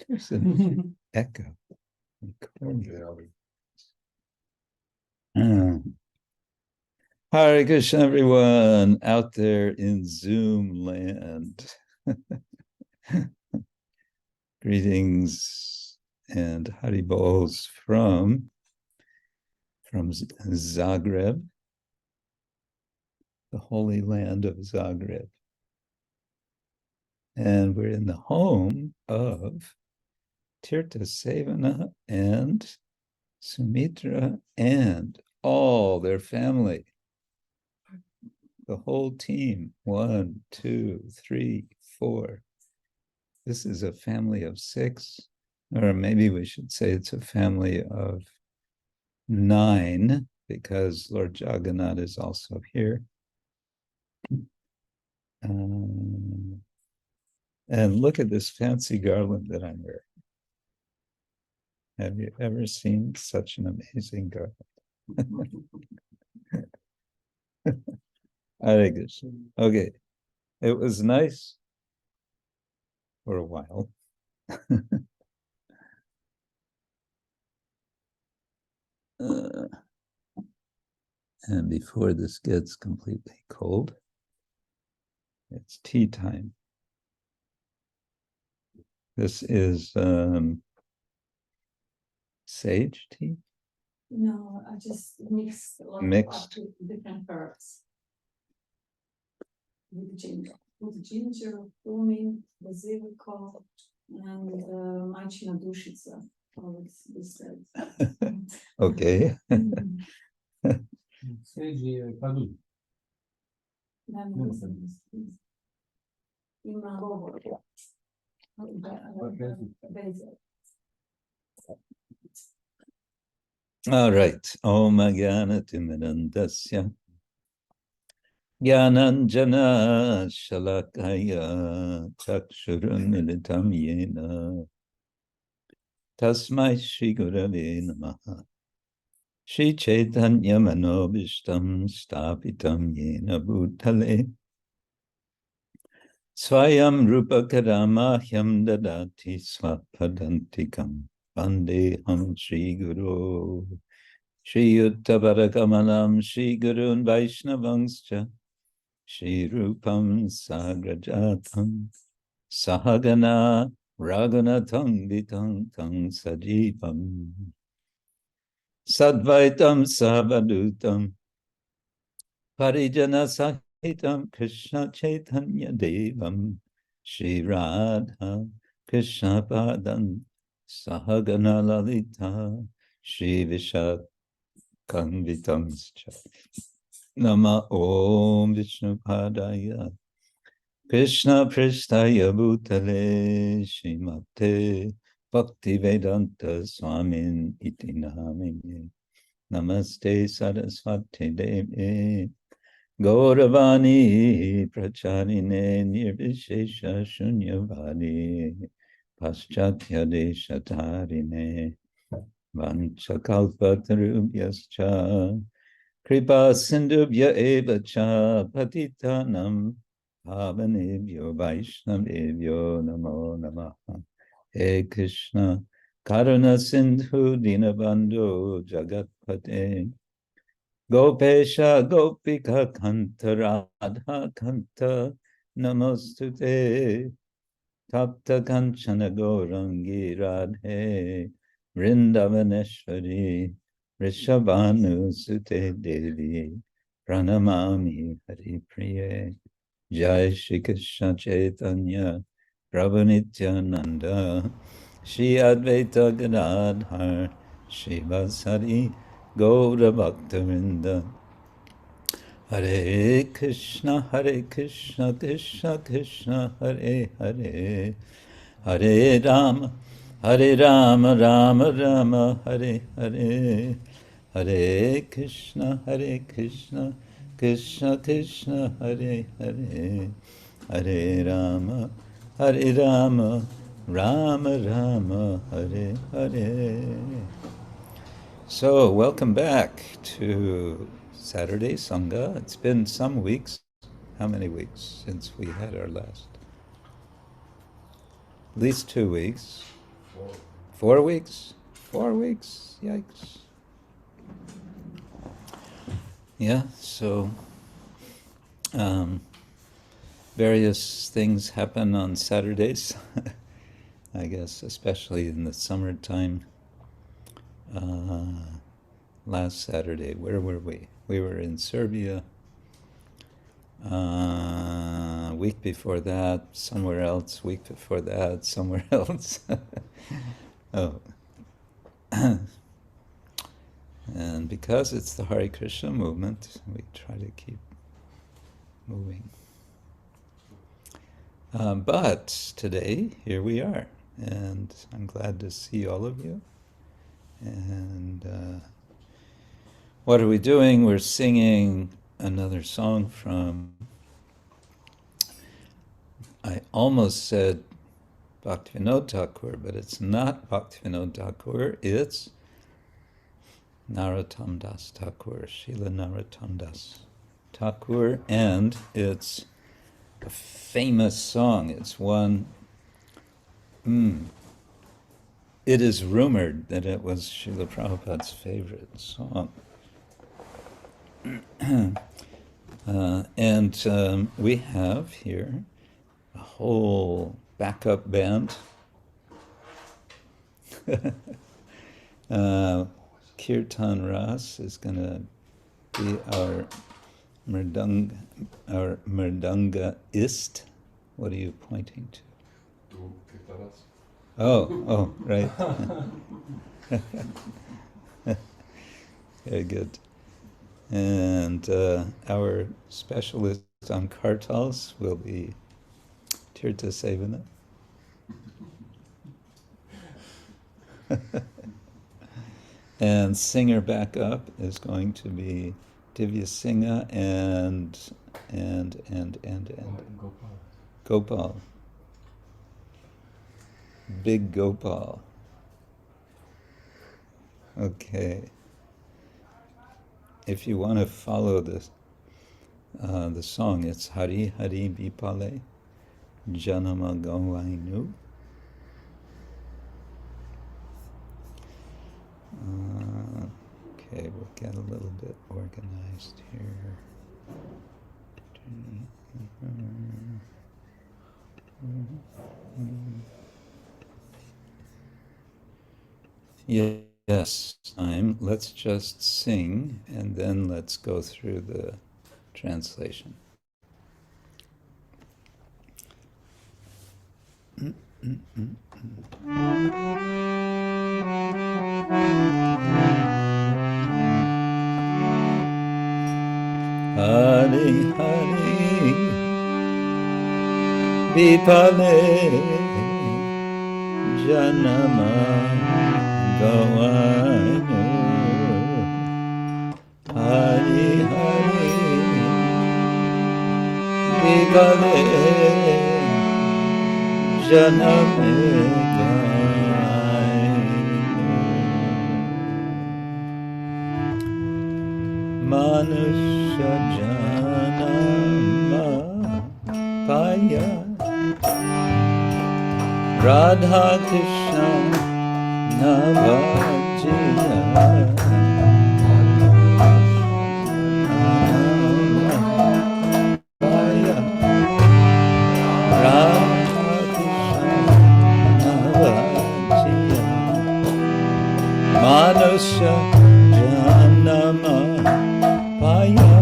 There's an echo. Hare Krishna, everyone out there in Zoom land. Greetings and haribols from Zagreb, the holy land of Zagreb. And we're in the home of Tirtha Sevana and Sumitra and all their family. The whole team, 1, 2, 3, 4. This is a family of 6, or maybe we should say it's a family of 9, because Lord Jagannath is also here. And look at this fancy garland that I'm wearing. Have you ever seen such an amazing garland? Hare Krishna. Okay, it was nice for a while. And before this gets completely cold, it's tea time. This is sage tea? No, I just mixed a lot of different herbs. With ginger, cumin, basilico, and maichina dushica. Okay. Sage padud. All right. Om Jnana-timirandasya Jnananjana Shalakaya Chakshurunmilitam Yena Tasmai Shri Gurave Namaha Shri Chaitanya Manobishtam Stapitam Yena Bhutale Swayam Rupa Karamahyam Dadati Swapadantikam Vandeham Shri Guru Shri Uttavarakamanam Shri Gurun Vaishnavangscha Shri Rupam Sagrajatam Sahagana Raghunatham Vitam Tang Sajivam Sadvaitam Savadutam Parijana Sahitam Krishna Chaitanya Devam Shri Radha Krishna Padam Sahagana Lalita Shri Vishak Kanvitamscha Nama Om Vishnu Padaya Krishna Pristaya Bhutale Srimate Bhakti Vedanta Swamin Iti Namine Namaste Saraswati Devi Gauravani Pracharine Nirvishesha Shunyavadi Paschatya Deshatarine Vanchakalpatarubhyascha Kripa Sindhubhya eva cha Patitanam Pavanebhyo Vaishnavebhyo Namo Namaha He Krishna Karuna Sindhu Dinabandhu Jagatpate Gopesha Gopika Kanta Radha Kanta Namostute Tapta Kanchana Gaurangi Radhe Vrindavaneshwari Rishabhanu-sute Devi Pranamami Hari Priye Jai Shri Krishna Chaitanya Prabhu Nityananda Shri Advaita Gadadhar Shri Vasari Gaura Bhakta-vrinda Hare Krishna Krishna Krishna Hare Hare Hare Rama Rama Rama Hare Hare Hare Krishna Krishna Krishna Hare Hare Hare Rama Rama Rama Hare Hare. So welcome back to Saturday Sanga. It's been some weeks. How many weeks since we had our last? at least 2 weeks. 4 weeks? 4 weeks? Yikes. Yeah, so various things happen on Saturdays, I guess, especially in the summertime. Last Saturday, where were we? We were in Serbia. Week before that, somewhere else. Week before that, somewhere else. Oh. And because it's the Hare Krishna movement, we try to keep moving. But today, here we are, and I'm glad to see all of you. And what are we doing? We're singing another song from, I almost said Bhaktivinoda Thakur, but it's not Bhaktivinoda Thakur, it's Narottama-dāsa Thakur, Srila Narottama-dāsa Thakur, and it's a famous song. It's one, it is rumored that it was Srila Prabhupada's favorite song. And we have here a whole backup band. Kirtan Ras is going to be our mridanga-ist. What are you pointing to? Oh, right. Very good. And our specialist on kartals will be Tirtha Sevana. And singer backup is going to be Divya Singha and Gopal. Big Gopal. Okay. If you want to follow this, the song, it's Hari Hari Biphale, ya-janama gońāinu. Okay, we'll get a little bit organized here. Yes, let's just sing and then let's go through the translation. Hari Hari Biphale ya-janama gońāinu. Hari Hari Biphale ya-janama goņāinu. Manus ya-janama pāiyā Radha-kr navajaya pāiyā Radha-kr navajaya manus ya-janama pāiyā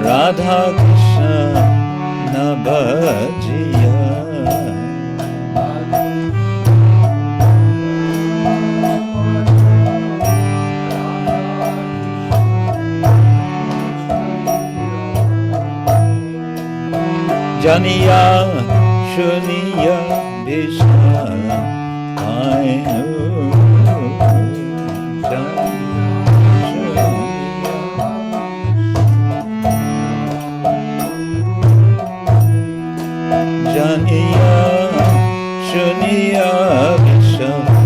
Radha-kr navajaya. Janiya shuniya Vijnapti Janiya shuniya Vijnapti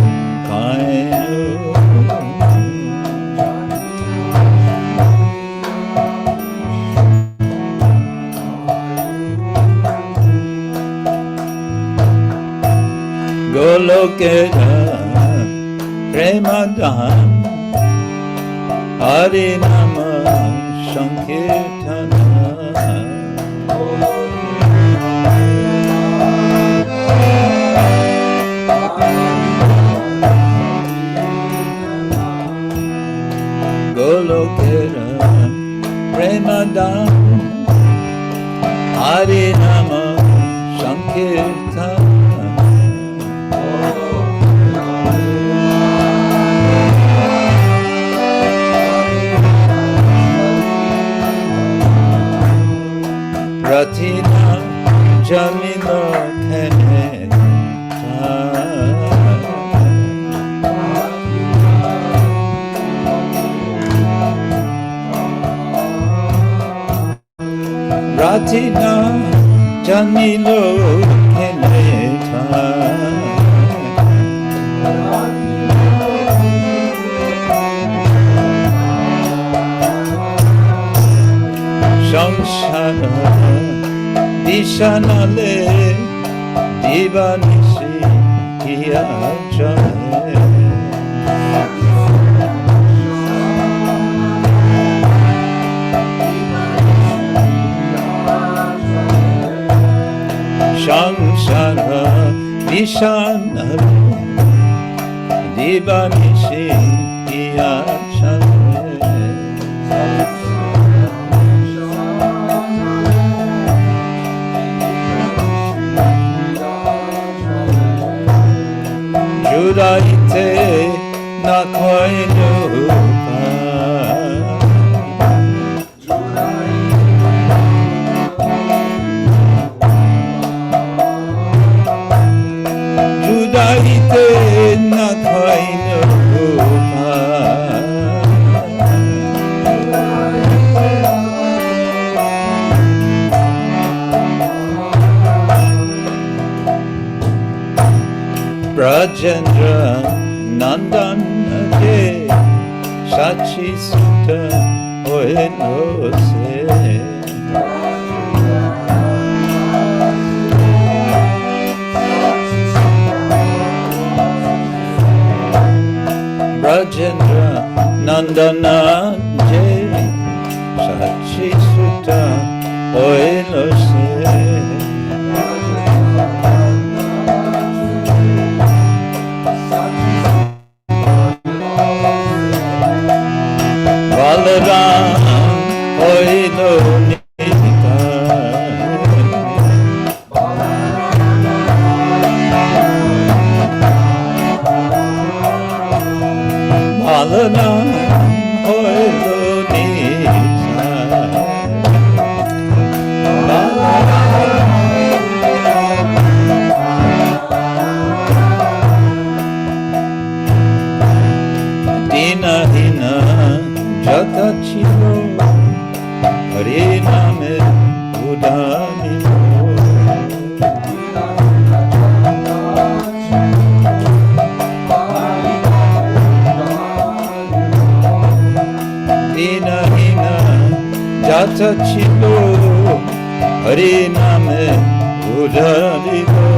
Golokera prema-dhana hari-nāma-sańkīrtana Golokera prema-dhana hari-nāma-sańkīrtana Pratina jamino keneta Pratina jamino keneta Samsara Dishanale dibā-niśi ya-janama Samsara Dishanale dibā-niśi ya-janama Judaite na gońāinu Judaite na gońāinu brajendra-nandana śacī-suta oenose brajendra-nandana śacī-suta oenose dīna-hīna jatachilo hari-nāme udānimo dīna-hīna jatachilo hari-nāme udānimo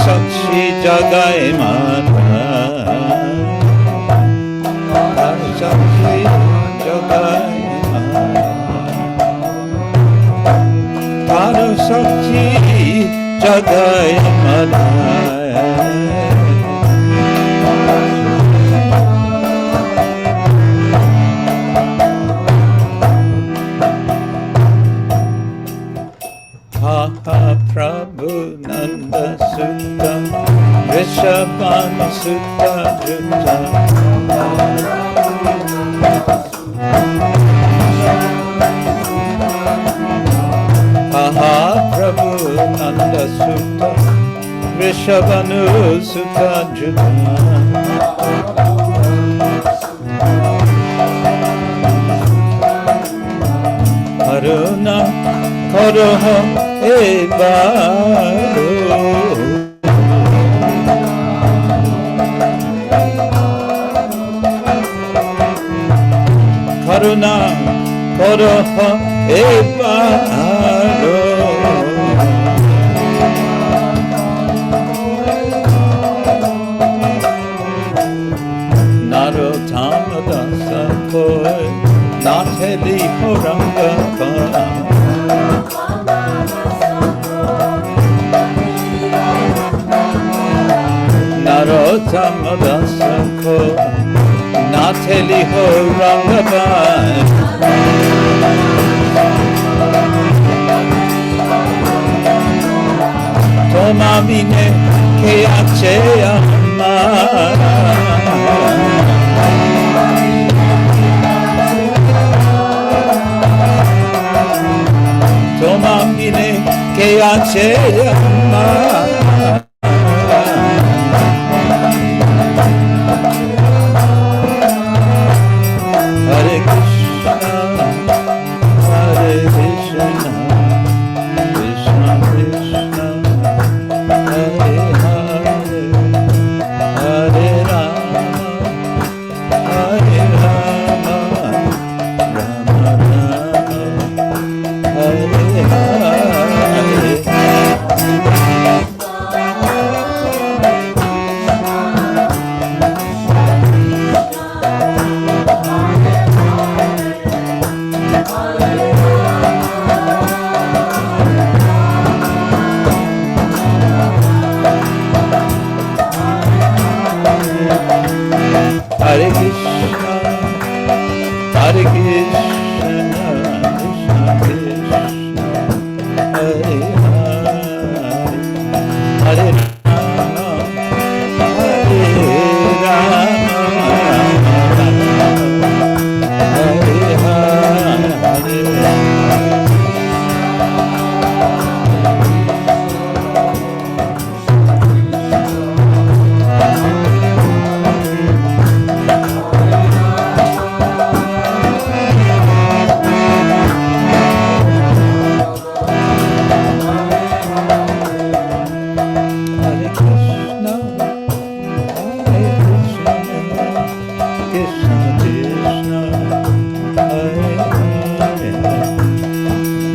śacī jagai mana śacī jagai mana śacī jagai mana Prabhu nanda-suta abhānu-sutā-juta Prabhu nanda-suta abhānu-sutā-juta Karuna koroho ei-bāro karuna koroho ei-bāro narottama-dāsa koi nateli horanga narottama-dāsa koi nateli horanga tomamine ke ya-janama tomamine ke ya-janama Hare Krishna, Hare Krishna, Krishna Krishna, Hare Hare,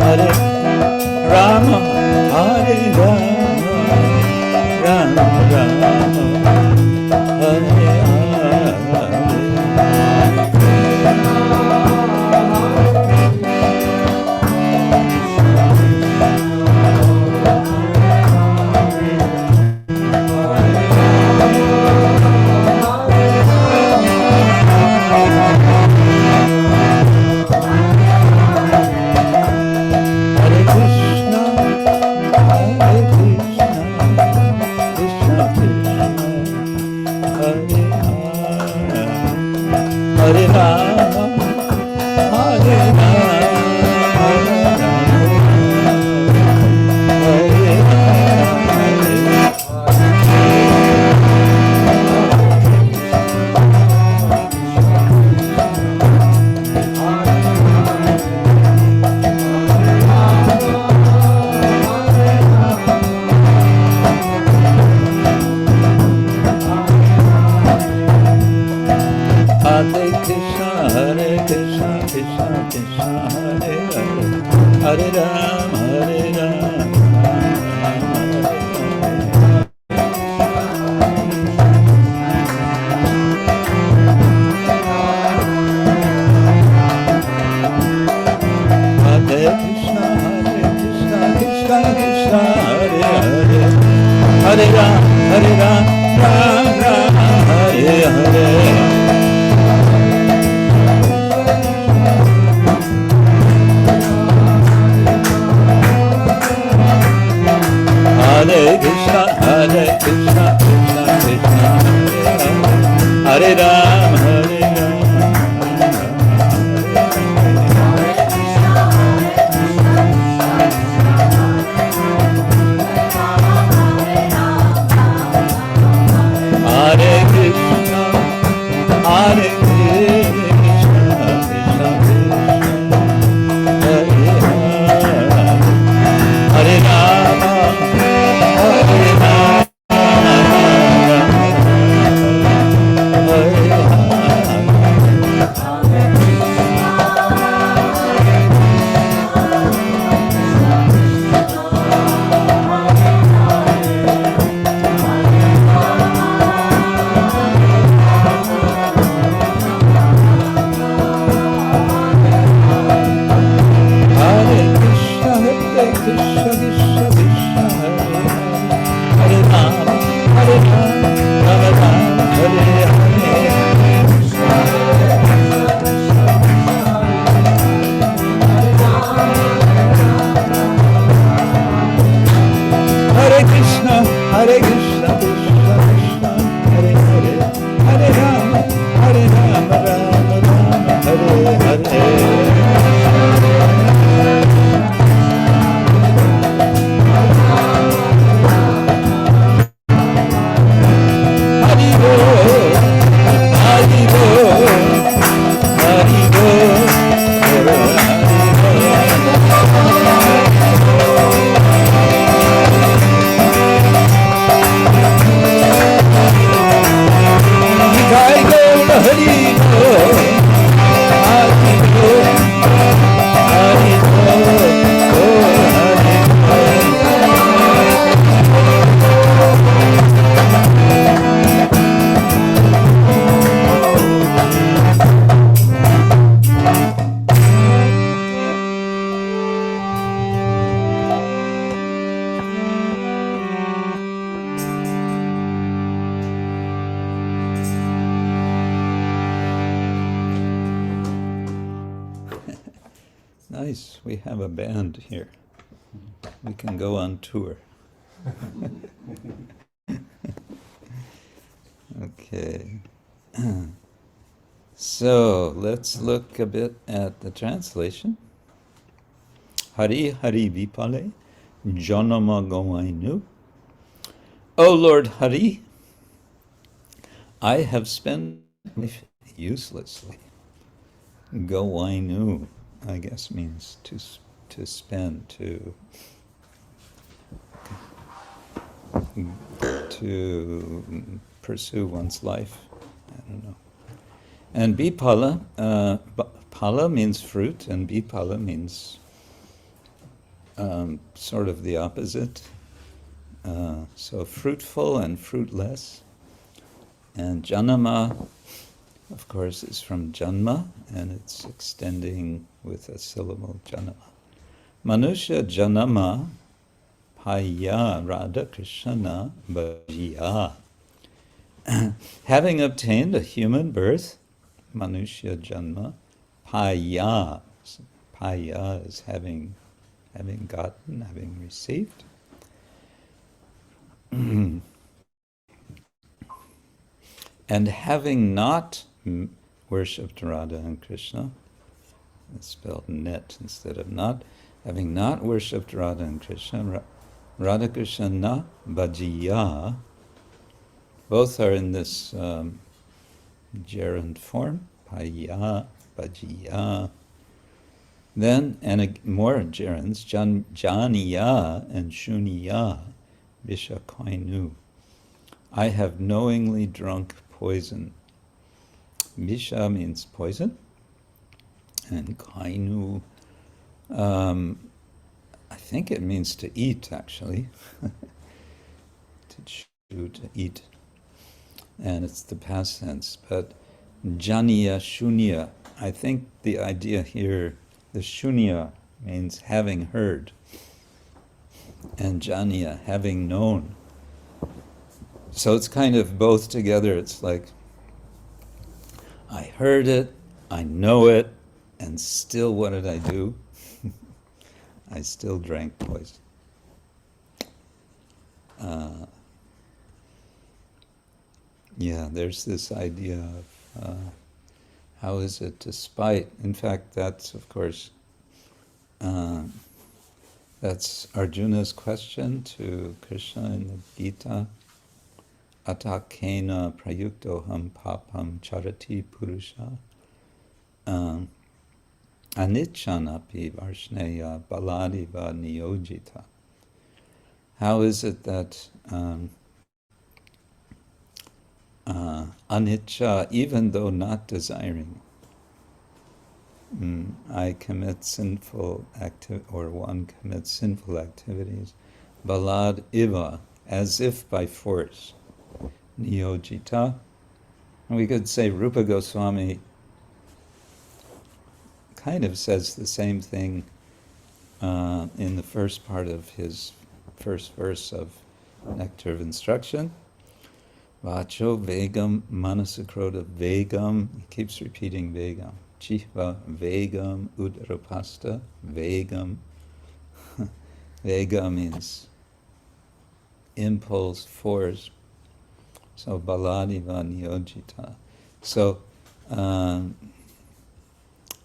Hare Rama, Hare Rama, Rama Rama, Hare Hare. Hare Krishna, Hare Krishna, Krishna Krishna, Hare Hare, Hare Rama, Hare Rama, Hare Hare. Hare nice. We have a band here. We can go on tour. Okay. So let's look a bit at the translation. Hari Biphale, ya-janama gońāinu. O Lord Hari, I have spent life uselessly. Gońāinu, I guess, means to spend, to pursue one's life. I don't know. And Biphale, phala means fruit, and Biphale means sort of the opposite. So fruitful and fruitless. And ya-janama, of course, is from janma, and it's extending with a syllable, janama. Manusya ya-janama, pāiyā, Radha-kr bhajya. Having obtained a human birth, manusya janma, pāiyā. Pāiyā is having gotten, having received. And having not worshipped Radha and Krishna, it's spelled net instead of not, having not worshipped Radha and Krishna, Radha-Krishna bhajya, both are in this gerund form, pāiyā, bhajya. Then, and more gerunds, janiya and shuniya, visha-kainu. I have knowingly drunk poison. Visha means poison, and kainu, I think it means to eat, actually. To chew, to eat. And it's the past tense. But janiya, shunya, I think the idea here, the shunya means having heard, and janiya, having known. So it's kind of both together. It's like, I heard it, I know it, and still what did I do? I still drank poison. Yeah, there's this idea of how is it despite, in fact, that's, of course, that's Arjuna's question to Krishna in the Gita. Atakena prayuktoham papam charati purusha anicchanapi varshneya baladiva niyojita. How is it that anicca, even though not desiring, I commit sinful or one commits sinful activities, balad iva, as if by force, niyojita. And we could say Rupa Goswami kind of says the same thing in the first part of his first verse of Nectar of Instruction. Vacho vegam manasakroda vegam, he keeps repeating vegam. Jihva vegam udarapasta vegam. Vega means impulse, force. So baladiva niyojita. So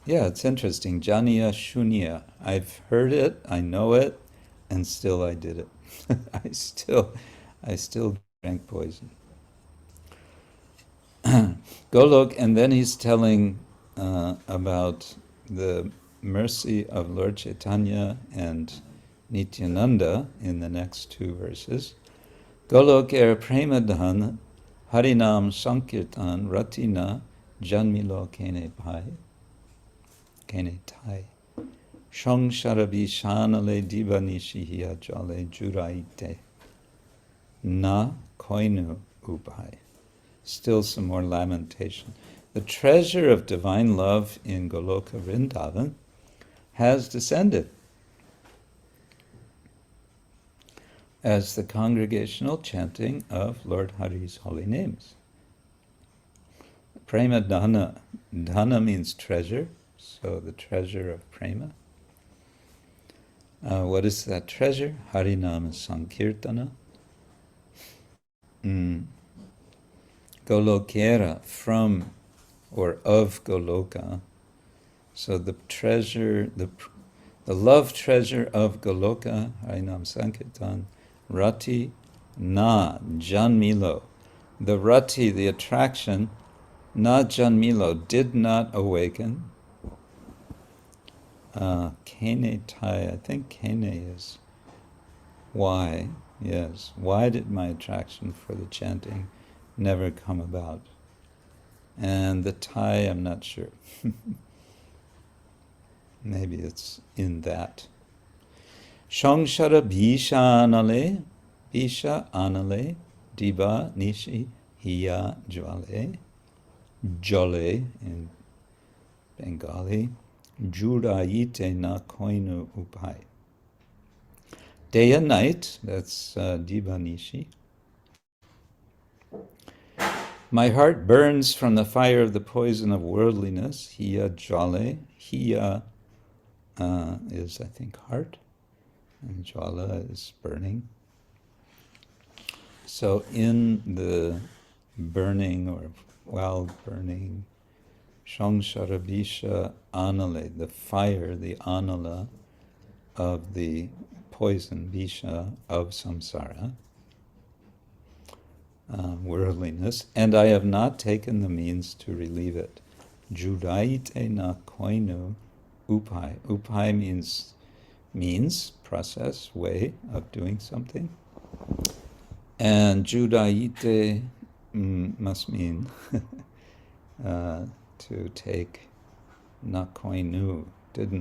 yeah, it's interesting. Janiya shunya. I've heard it, I know it, and still I did it. I still drank poison. Go look, and then he's telling about the mercy of Lord Chaitanya and Nityananda in the next two verses. Golok prema-dhana, hari-nāma-sańkīrtana, ratina, janmilo kene tai. Shong sāra-bis shanale dibā-niśi jale juraite. Na koinu upai. Still some more lamentation. The treasure of divine love in Goloka Vrindavan has descended as the congregational chanting of Lord Hari's holy names. Prema-dhana. Dhana means treasure, so the treasure of prema. What is that treasure? Hari-nāma-sańkīrtana. Golokera, from or of Goloka. So the treasure, the love treasure of Goloka, hari-nāma-sańkīrtana, rati na janmilo. The rati, the attraction, na janmilo, did not awaken. Kene tai, I think kene is why, yes. Why did my attraction for the chanting never come about? And the tai, I'm not sure. Maybe it's in that. Shongshara bisha anale, dibā-niśi hiya jole in Bengali, jurayite na goņāinu upai. Day and night, that's dibā-niśi. My heart burns from the fire of the poison of worldliness, hiya jale. Hiya is, I think, heart, and jala is burning. So in the burning, or while burning, Shongshara bisha anale, the fire, the anala of the poison, bisha, of samsara, worldliness, and I have not taken the means to relieve it. Jurayite na goņāinu upai. Upai means process, way of doing something. And jurayite must mean to take. Na goņāinu, did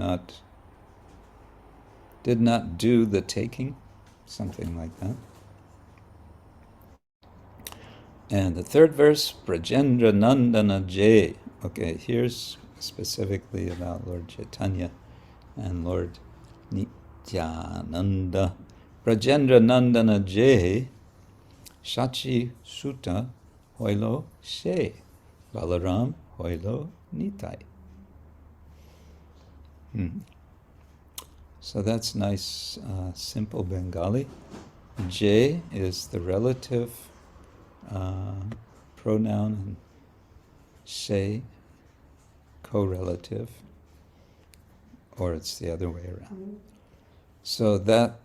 not do the taking, something like that. And the third verse, brajendra-nandana jai. Okay, here's specifically about Lord Chaitanya and Lord Nityananda. Brajendra-nandana jai, śacī-suta hoilo she, Balaram hoilo nitai. So that's nice, simple Bengali. Jai is the relative pronoun, and she, correlative, or it's the other way around. So that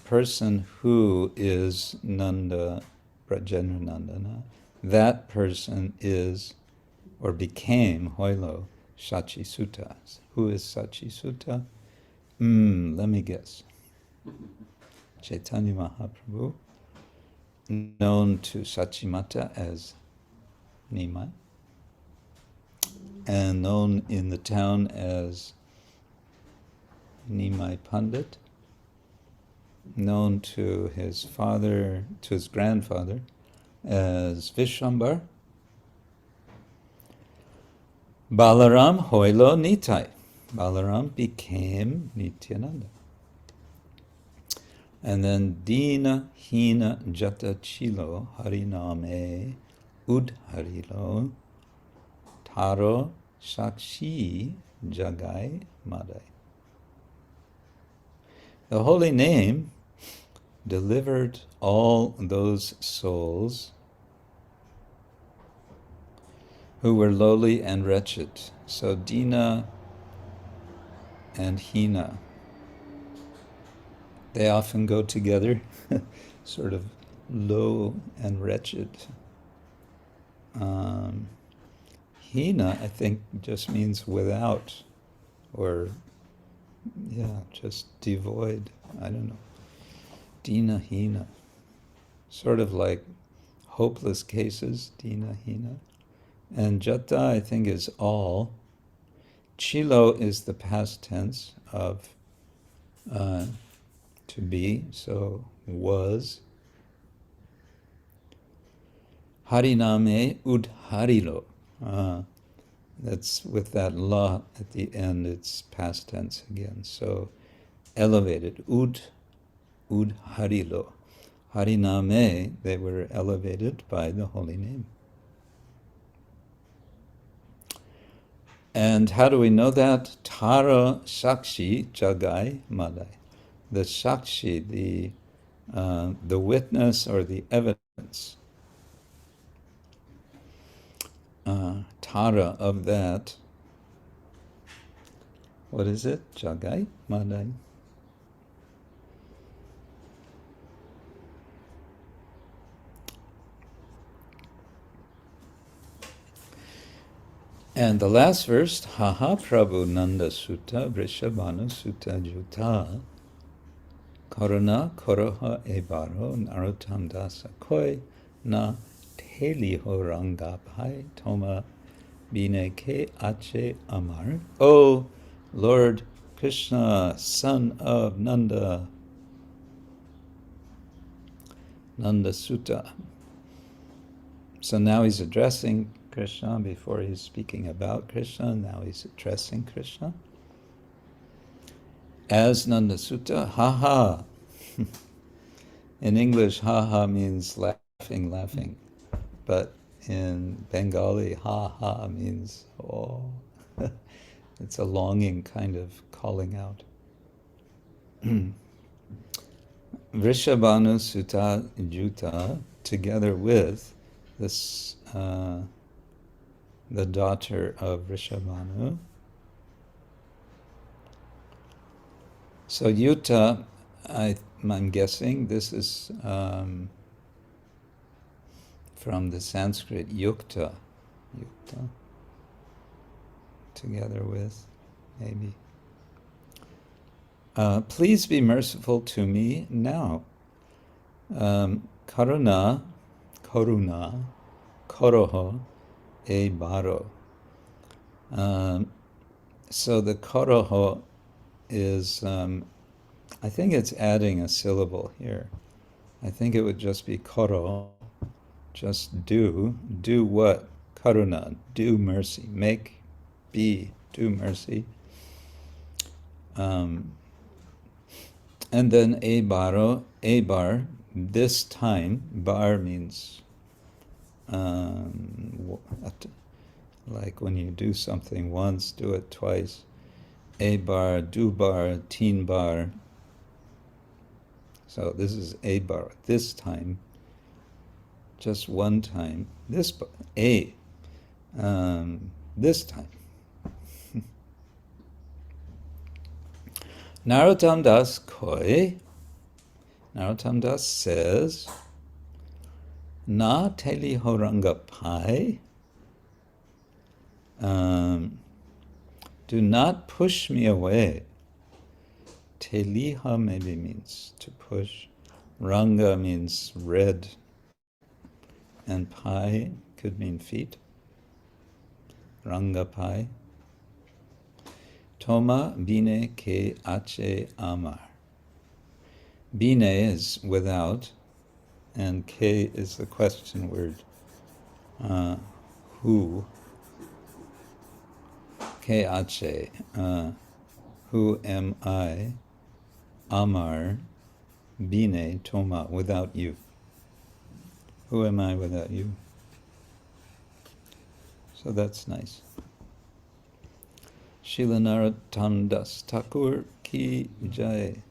person who is Nanda, brajendra-nandana, that person is, or became, hoilo, śacī-suta. Who is śacī-suta? Let me guess. Chaitanya Mahaprabhu, known to Sachimata as Nimai, and known in the town as Nimai Pandit, known to his father, to his grandfather, as Vishwambar. Balaram hoilo nitai. Balaram became Nityananda. And then dīna-hīna jata chilo hari-nāme udharilo taro sakshi jagai madai. The holy name delivered all those souls who were lowly and wretched. So dīna and hīna, they often go together, sort of low and wretched. Hina, I think, just means without, or, just devoid. I don't know. Dīna-hīna, sort of like hopeless cases, dīna-hīna. And jata, I think, is all. Chilo is the past tense of to be, so was. Hari-nāme udharilo. That's with that la at the end, it's past tense again. So elevated, udharilo. Hari-nāme, they were elevated by the holy name. And how do we know that? Tara Sakshi Jagai Madai. The Sakshi, the witness or the evidence, Tara of that. What is it? Jagai Madai. And the last verse, Haha Prabhu nanda-suta abhānu-sutā-juta karuna koroha ei-bāro narottama-dāsa koi na teliho rangapai toma bine ke ache amar. O Lord Krishna, son of nanda-suta. So now he's addressing Krishna. Before he's speaking about Krishna, now he's addressing Krishna. As nanda-suta, ha-ha. In English, ha-ha means laughing, laughing. But in Bengali, ha-ha means, oh. It's a longing kind of calling out. Abhānu-sutā-juta, together with this, the daughter of Vrishabhanu. So Yuta, I'm guessing this is from the Sanskrit yukta, together with, maybe. Please be merciful to me now. Karuna, koroho, ei-bāro. So the koroho is, I think it's adding a syllable here. I think it would just be koro, just do what? Karuna, do mercy, do mercy. And then ei-bāro, ei-bar, this time, bar means like when you do something once, do it twice. ei-bar, du-bar, teen-bar. So this is ei-bar, this time, just one time. This time. Narottama-dāsa koi, Narottama-dāsa says, na teli horanga pai, do not push me away. Teliha maybe means to push. Ranga means red. And pai could mean feet. Ranga pai. Toma bine ke ache amar. Bine is without, and ke is the question word. Who? Ke ache. Who am I? Amar. Bine toma, without you. Who am I without you? So that's nice. Srila Narottama-dāsa Thakura ki jai.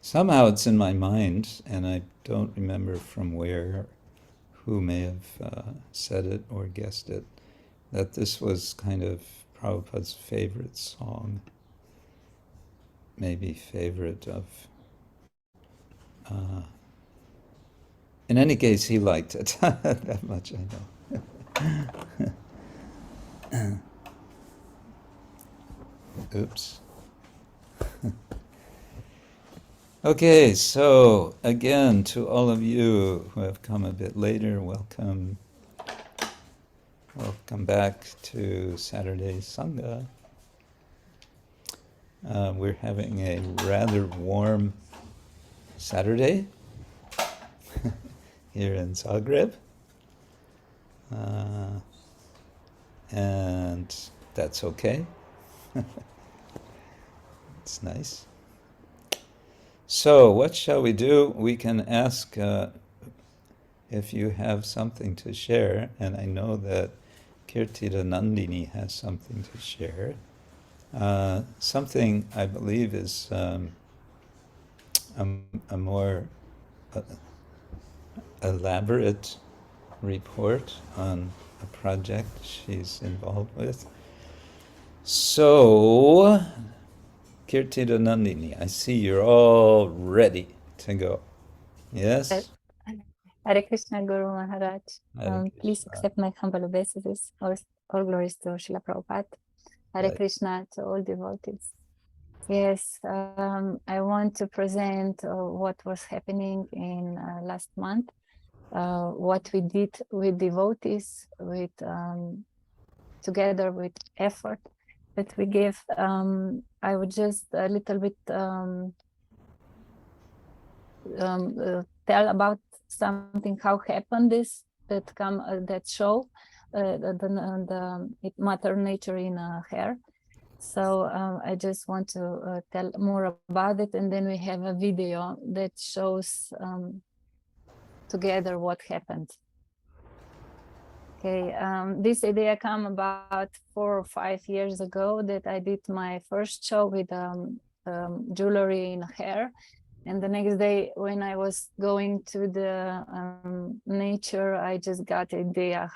Somehow it's in my mind, and I don't remember from where, who may have said it or guessed it, that this was kind of Prabhupada's favorite song, maybe favorite of... in any case, he liked it. That much I know. Oops. Okay, so again, to all of you who have come a bit later, welcome. Welcome back to Saturday Sanga. We're having a rather warm Saturday here in Zagreb. And that's okay. It's nice. So what shall we do? We can ask if you have something to share, and I know that Kirtita Nandini has something to share, something I believe is a more elaborate report on a project she's involved with. So, Kirtita Nandini, I see you're all ready to go. Yes? Hare Krishna, Guru Maharaj. Hare Please Krishna. accept my humble obeisances. All glories to Srila Prabhupada. Hare Right. Krishna to all devotees. Yes, I want to present what was happening in last month, what we did with devotees, with together with effort that we give. I would just a little bit tell about something, how happened this, that show, the Matter Nature in Hair. So I just want to tell more about it, and then we have a video that shows together what happened. Okay, this idea came about 4 or 5 years ago, that I did my first show with jewelry in hair. And the next day, when I was going to the nature, I just got the idea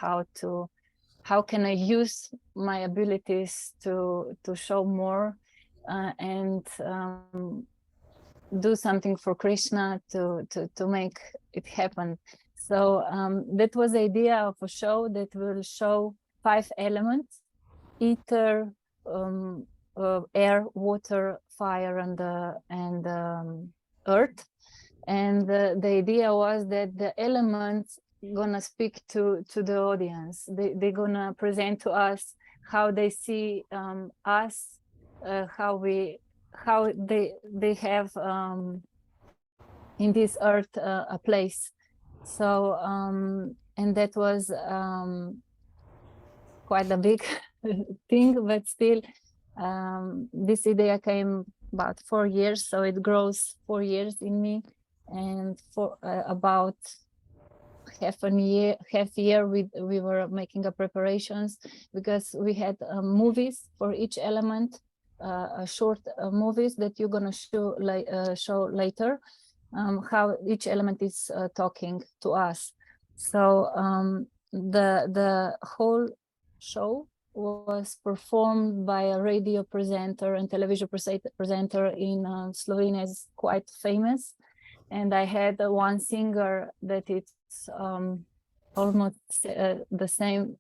how can I use my abilities to show more and do something for Krishna to make it happen. So that was the idea of a show that will show 5 elements: ether, air, water, fire, and earth. And the idea was that the elements gonna speak to the audience. They're gonna present to us how they see us, how they have in this earth a place. So and that was quite a big thing, but still this idea came about 4 years, so it grows 4 years in me. And for about half year we were making preparations, because we had movies for each element, short movies that you're gonna show later, how each element is talking to us. So the whole show was performed by a radio presenter and television presenter in Slovenia, is quite famous. And I had one singer that it's almost the same.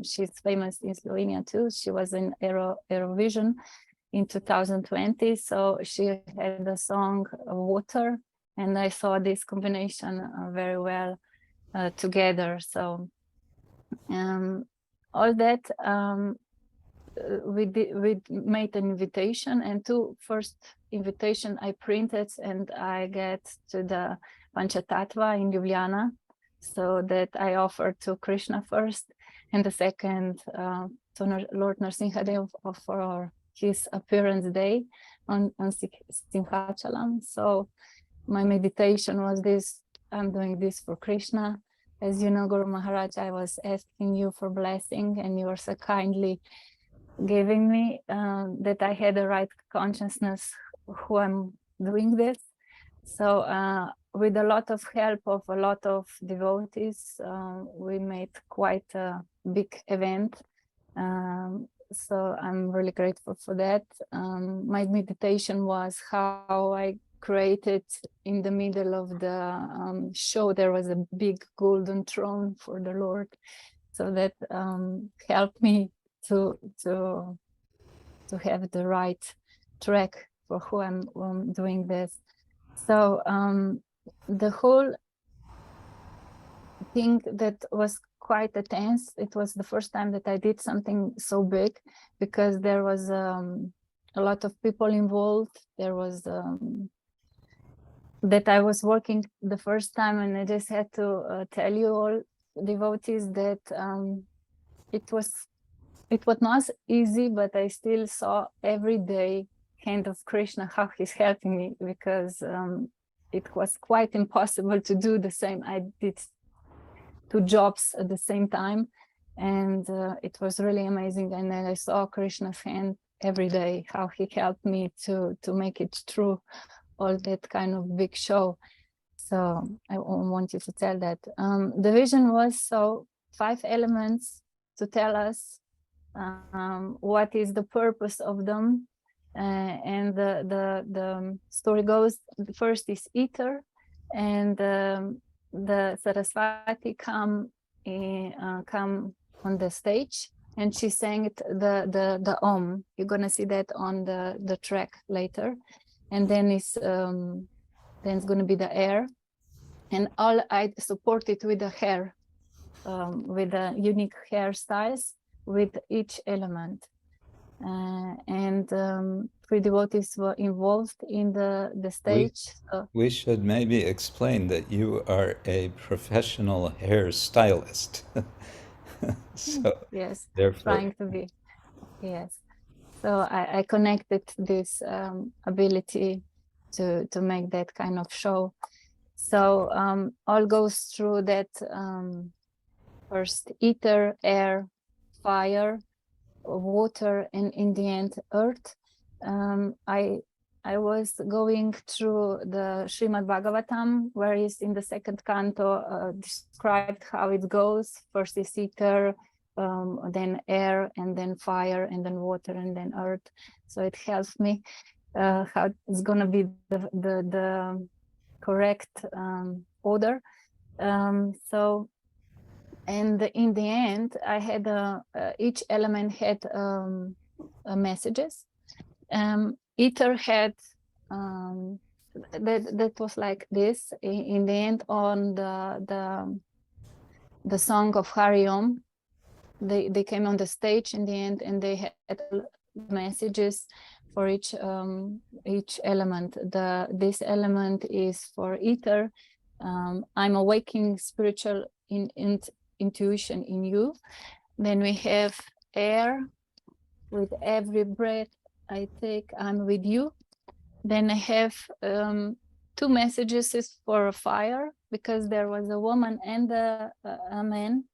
She's famous in Slovenia too. She was in Eurovision in 2020. So she had the song Water, and I saw this combination very well together. So all that we made an invitation, and first invitation I printed and I get to the Panchatattva in Ljubljana, so that I offered to Krishna first, and the second to Lord Nrsimhadev for his appearance day on Simhachalam. So my meditation was this: I'm doing this for Krishna. As you know, Guru Maharaj, I was asking you for blessing, and you were so kindly giving me that I had the right consciousness who I'm doing this. So with a lot of help of a lot of devotees, we made quite a big event. So I'm really grateful for that. My meditation was how I created in the middle of the show, there was a big golden throne for the Lord. So that helped me to have the right track for who I'm doing this. So the whole thing that was quite intense. It was the first time that I did something so big, because there was a lot of people involved. There was that I was working the first time, and I just had to tell you all devotees that it was not easy, but I still saw every day hand of Krishna, how he's helping me, because it was quite impossible to do the same I did two jobs at the same time, and it was really amazing. And then I saw Krishna's hand every day, how he helped me to make it through all that kind of big show. So I wanted to tell that the vision was 5 elements to tell us what is the purpose of them, and the story goes, the first is ether, and the Saraswati come on the stage, and she sang it, the Om. You're gonna see that on the track later, and then it's gonna be the air, and all I support it with the hair, with the unique hairstyles with each element, and 3 devotees were involved in the stage. We should maybe explain that you are a professional hairstylist. So yes, therefore, trying to be, yes. So I connected this ability to make that kind of show. So all goes through that first ether, air, fire, water, and in the end earth. I was going through the Srimad Bhagavatam, where is in the 2nd canto described how it goes. First is ether, then air, and then fire, and then water, and then earth. So it helps me how it's gonna be the correct order. So, and in the end, I had each element had messages. Ether had that was like this. In the end, on the song of Hari-nāme, they came on the stage in the end, and they had messages for each element. This element is for ether. I'm awakening spiritual intuition in you. Then we have air. With every breath I take, I'm with you. Then I have 2 messages is for fire, because there was a woman and a man.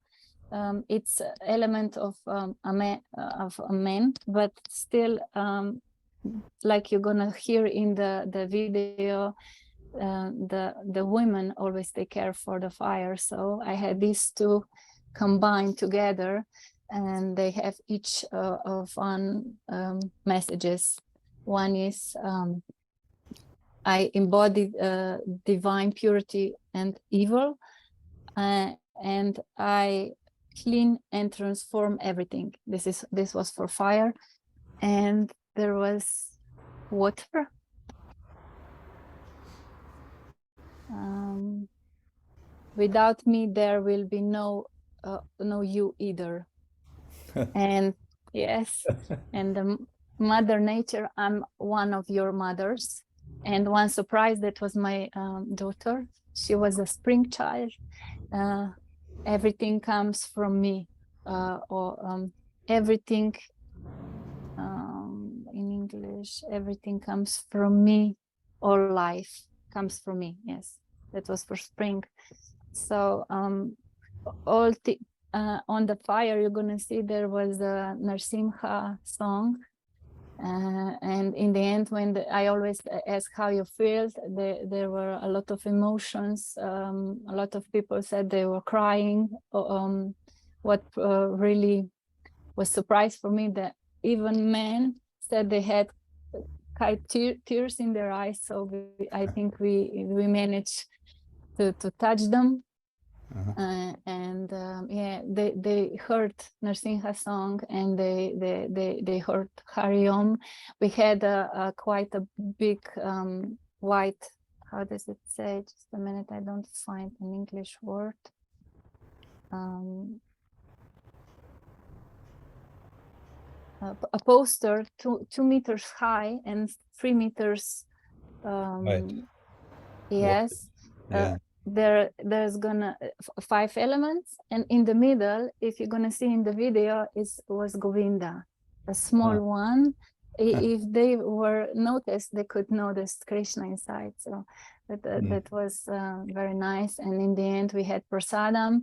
It's element of a man, but still, like you're gonna hear in the video, the women always take care for the fire. So I had these 2 combined together, and they have each of one messages. One is I embody divine purity and evil, and I clean and transform everything. This was for fire, and there was water. Without me, there will be no you either. And yes, and the Mother Nature, I'm one of your mothers. And one surprise, that was my daughter. She was a spring child. Everything comes from me, everything in English, everything comes from me, all life comes from me. Yes, that was for spring. So all on the fire, you're gonna see there was a Narasimha song, and in the end, when I always ask how you feel, there were a lot of emotions. A lot of people said they were crying. What really was surprise for me, that even men said they had tears in their eyes. So I think we managed to touch them. Yeah, they heard Narasimha song, and they heard Hari-nāme. We had quite a big white, how does it say? Just a minute, I don't find an English word. A poster 2 meters high and 3 meters. Right. Yes. Yeah. There's gonna 5 elements, and in the middle, if you're gonna see in the video, was Govinda, a small one. If they were noticed, they could notice Krishna inside. So that was very nice. And in the end, we had prasadam,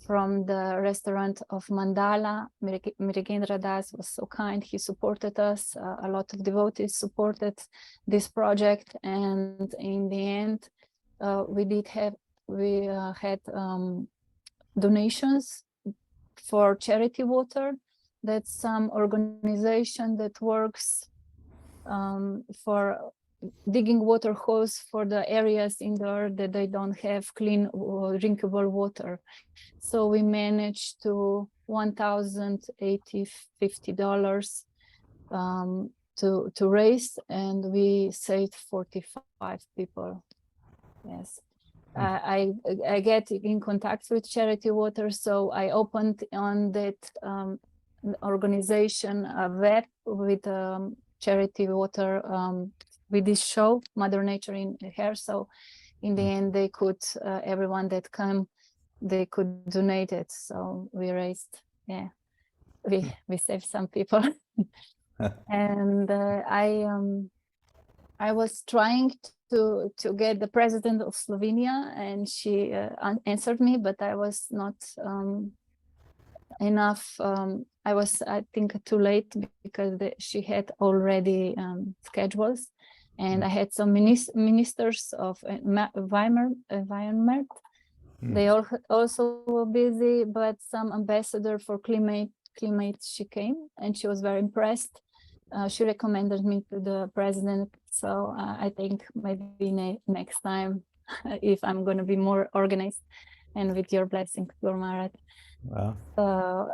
from the restaurant of Mandala. Brajendra-nandana was so kind. He supported us. A lot of devotees supported this project. And in the end, we had donations for charity water. That's some organization that works for digging water holes for the areas in there that they don't have clean drinkable water. So we managed to $1,050 to raise, and we saved 45 people. Yes. I get in contact with Charity Water, so I opened on that organization a web with Charity Water with this show, Mother Nature in Hair. So in the end, they could, everyone that come, they could donate it. So we raised, yeah, we saved some people. And I was trying to get the president of Slovenia, and she answered me, but I was not enough. I was, I think, too late because she had already schedules, and I had some ministers of environment. They also were busy, but some ambassador for climate she came, and she was very impressed. She recommended me to the president, so I think maybe next time, if I'm going to be more organized, and with your blessing, Guru Maharaj. Wow. So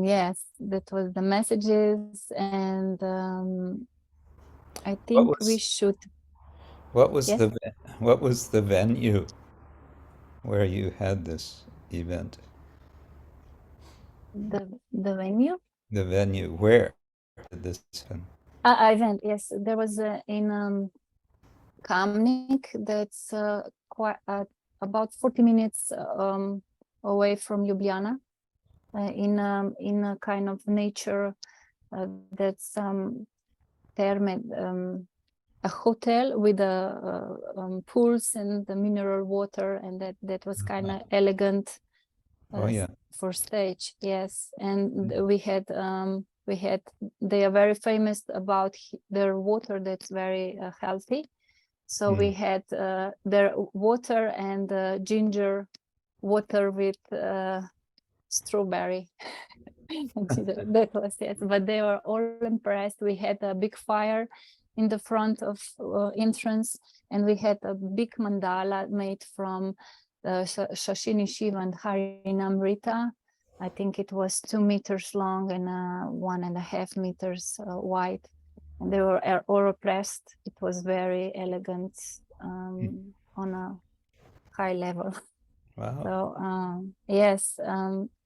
yes, that was the messages, and I think we should. What was Yes? the venue where you had this event? The venue? The venue, where did this happen? Event, yes. There was in Kamnik, that's quite about 40 minutes away from Ljubljana, in a kind of nature that's a hotel with pools and the mineral water, and that was kind of elegant. Oh yeah. For stage, yes. And they are very famous about their water that's very healthy. So we had their water and ginger water with strawberry. That was, yes, but they were all impressed. We had a big fire in the front of entrance, and we had a big mandala made from Shashini Shiva and hari-nāme. I think it was 2 meters long and 1.5 meters wide, and they were all pressed. It was very elegant on a high level. Wow. So yes,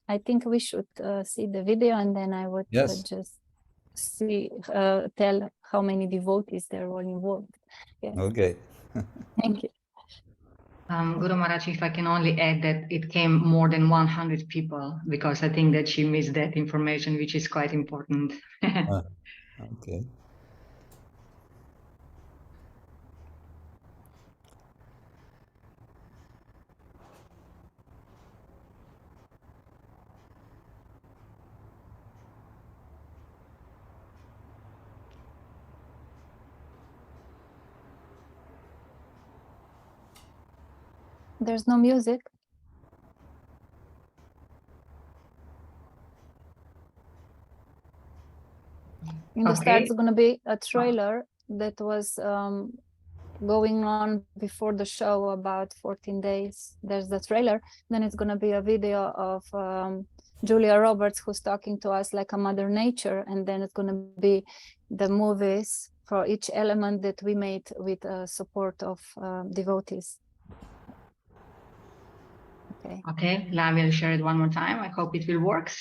I think we should see the video, and then I would just tell how many devotees there were involved. Yes. Okay. Thank you. Guru Maharaj, if I can only add that it came more than 100 people, because I think that she missed that information, which is quite important. Okay. There's no music. In the start, it's going to be a trailer that was going on before the show about 14 days. There's the trailer. Then it's going to be a video of Julia Roberts, who's talking to us like a Mother Nature. And then it's going to be the movies for each element that we made with support of devotees. Okay, I will share it one more time. I hope it will work.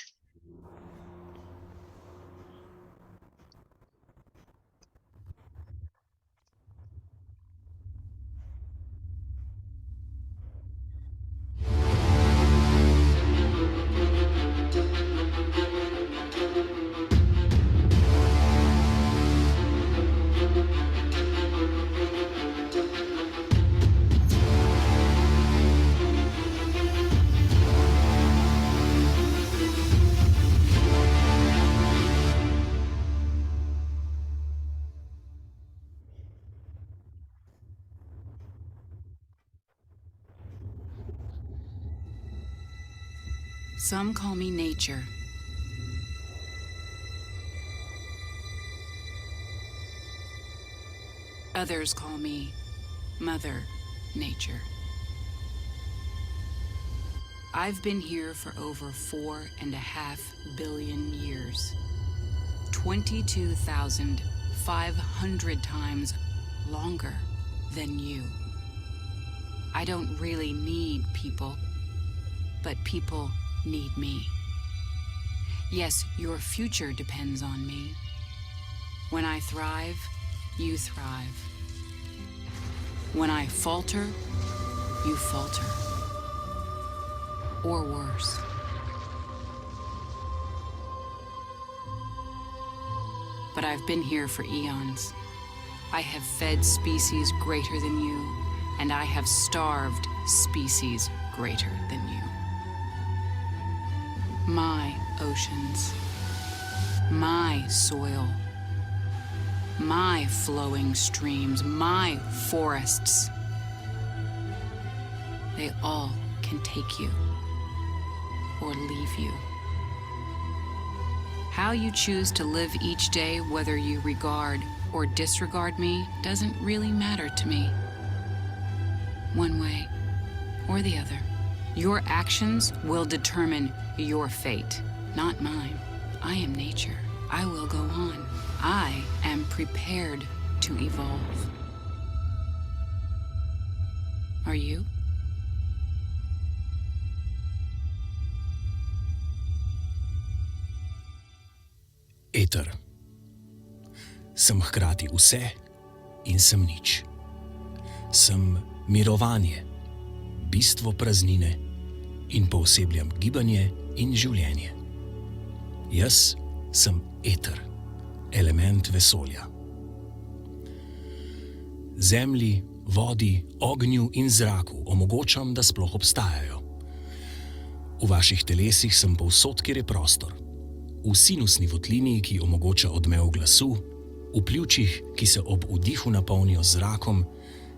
Some call me nature. Others call me Mother Nature. I've been here for over 4.5 billion years. 22,500 times longer than you. I don't really need people, but people need me. Yes, your future depends on me. When I thrive, you thrive. When I falter, you falter. Or worse. But I've been here for eons. I have fed species greater than you, and I have starved species greater than you. My oceans, my soil, my flowing streams, my forests, they all can take you or leave you. How you choose to live each day, whether you regard or disregard me, doesn't really matter to me. One way or the other. Your actions will determine your fate, not mine. I am nature. I will go on. I am prepared to evolve. Are you? Eter. Sem hkrati vse in sem nič. Sem mirovanje, bistvo praznine in poosebljam gibanje in življenje. Jaz sem eter, element vesolja. Zemlji, vodi, ognju in zraku omogočam, da sploh obstajajo. V vaših telesih sem povsod, kjer je prostor. V sinusni votlini, ki omogoča odmev glasu, v pljučih, ki se ob vdihu napolnijo z zrakom,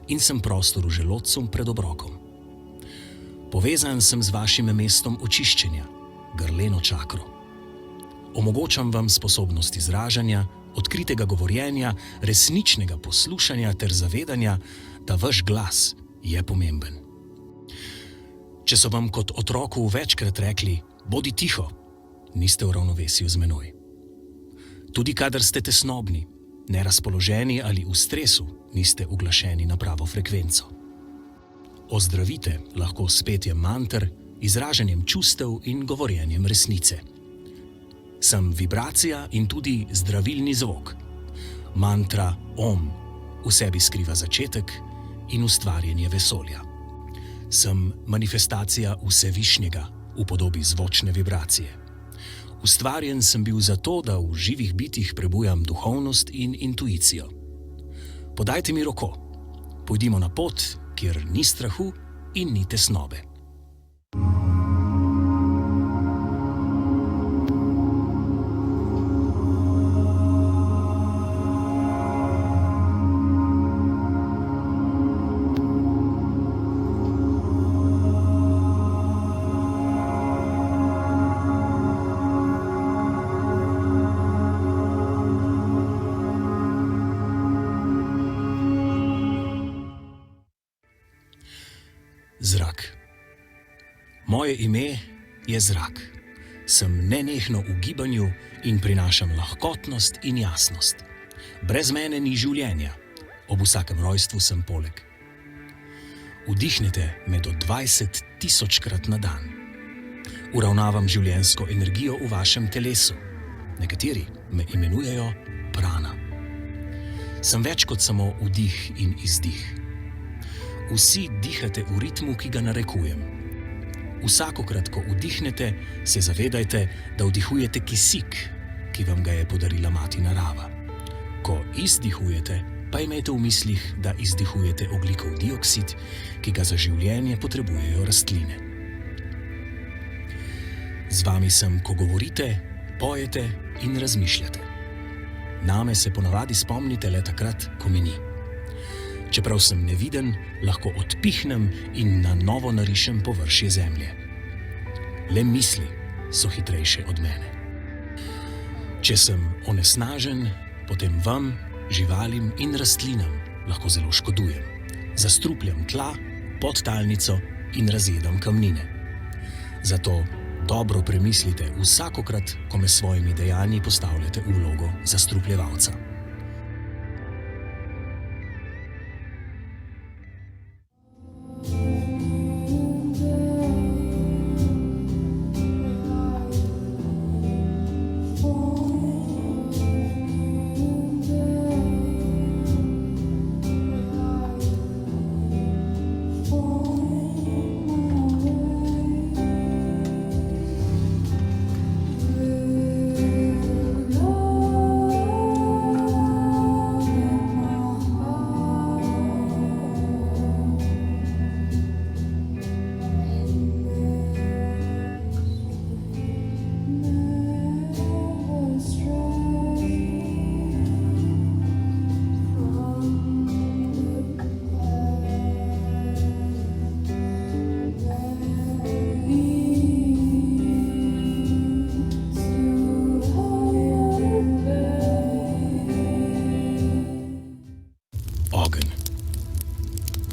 in sem prostor v želodcu pred obrokom. Povezan sem z vašim mestom očiščenja, grleno čakro. Omogočam vam sposobnost izražanja, odkritega govorjenja, resničnega poslušanja ter zavedanja, da vaš glas je pomemben. Če so vam kot otroku večkrat rekli, bodi tiho, niste v ravnovesju z menoj. Tudi kadar ste tesnobni, nerazpoloženi ali v stresu, niste uglašeni na pravo frekvenco. Ozdravite lahko s petjem manter, izražanjem čustev in govorjenjem resnice. Sem vibracija in tudi zdravilni zvok. Mantra Om v sebi skriva začetek in ustvarjanje vesolja. Sem manifestacija Vsevišnjega v podobi zvočne vibracije. Ustvarjen sem bil zato, da v živih bitjih prebujam duhovnost in intuicijo. Podajte mi roko. Pojdimo na pot, kjer ni strahu in ni tesnobe. Zrak. Moje ime je zrak. Sem nenehno v gibanju in prinašam lahkotnost in jasnost. Brez mene ni življenja. Ob vsakem rojstvu sem poleg. Vdihnete me do 20.000-krat na dan. Uravnavam življenjsko energijo v vašem telesu. Nekateri me imenujejo prana. Sem več kot samo vdih in izdih. Vsi dihate v ritmu, ki ga narekujem. Vsakokrat, ko vdihnete, se zavedajte, da vdihujete kisik, ki vam ga je podarila mati narava. Ko izdihujete, pa imejte v mislih, da izdihujete ogljikov dioksid, ki ga za življenje potrebujejo rastline. Z vami sem, ko govorite, pojete in razmišljate. Name se ponavadi spomnite le takrat, ko me ni. Čeprav sem neviden, lahko odpihnem in na novo narišem površje zemlje. Le misli so hitrejše od mene. Če sem onesnažen, potem vam, živalim in rastlinam lahko zelo škodujem. Zastrupljam tla, podtalnico in razjedam kamnine. Zato dobro premislite vsakokrat, ko me s svojimi dejanji postavljate v vlogo zastrupljevalca.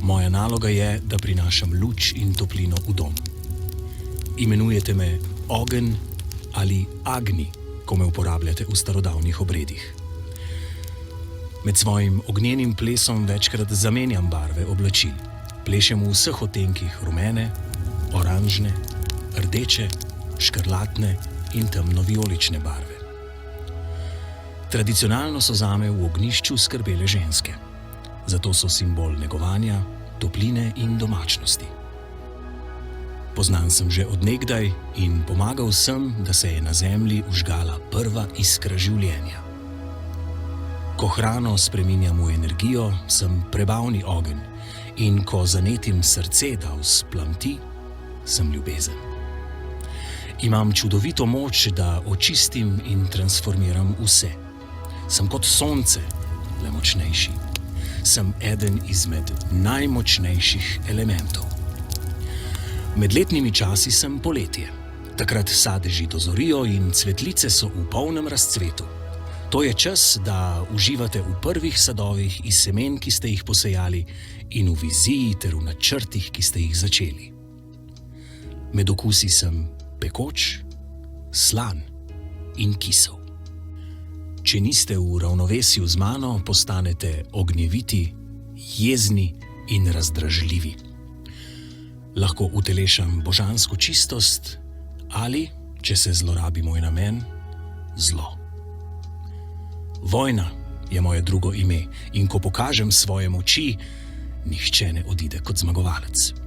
Moja naloga je, da prinašam luč in toplino v dom. Imenujete me ogenj ali agni, ko me uporabljate v starodavnih obredih. Med svojim ognjenim plesom večkrat zamenjam barve oblačil. Plešem v vseh odtenkih rumene, oranžne, rdeče, škrlatne in temno-vijolične barve. Tradicionalno so zame v ognjišču skrbele ženske. Zato so simbol negovanja, topline in domačnosti. Poznan sem že od nekdaj in pomagal sem, da se je na zemlji vžgala prva iskra življenja. Ko hrano spreminjam v energijo, sem prebavni ogenj in ko zanetim srce, da vzplamti, sem ljubezen. Imam čudovito moč, da očistim in transformiram vse. Sem kot sonce, le močnejši. Sem eden izmed najmočnejših elementov. Med letnimi časi sem poletje. Takrat sadeži dozorijo in cvetlice so v polnem razcvetu. To je čas, da uživate v prvih sadovih iz semen, ki ste jih posejali, in v viziji ter v načrtih, ki ste jih začeli. Med okusi sem pekoč, slan in kisel. Če niste v ravnovesju z mano, postanete ognjeviti, jezni in razdražljivi. Lahko utelešam božansko čistost ali, če se zlorabi moj namen, zlo. Vojna je moje drugo ime in ko pokažem svoje moči, nihče ne odide kot zmagovalec.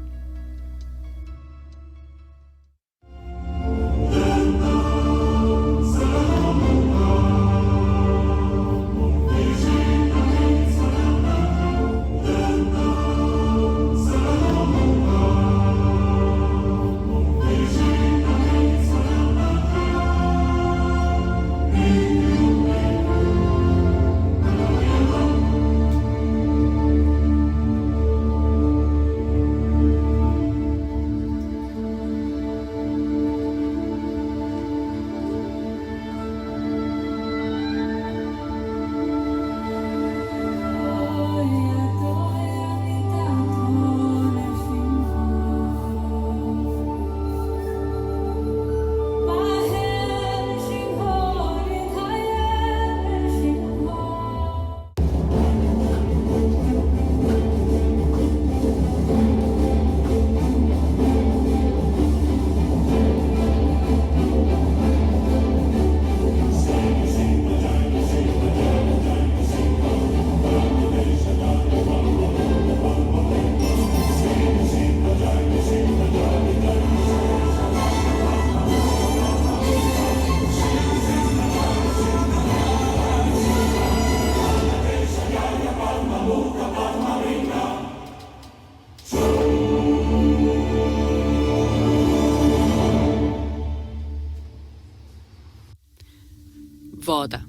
Voda.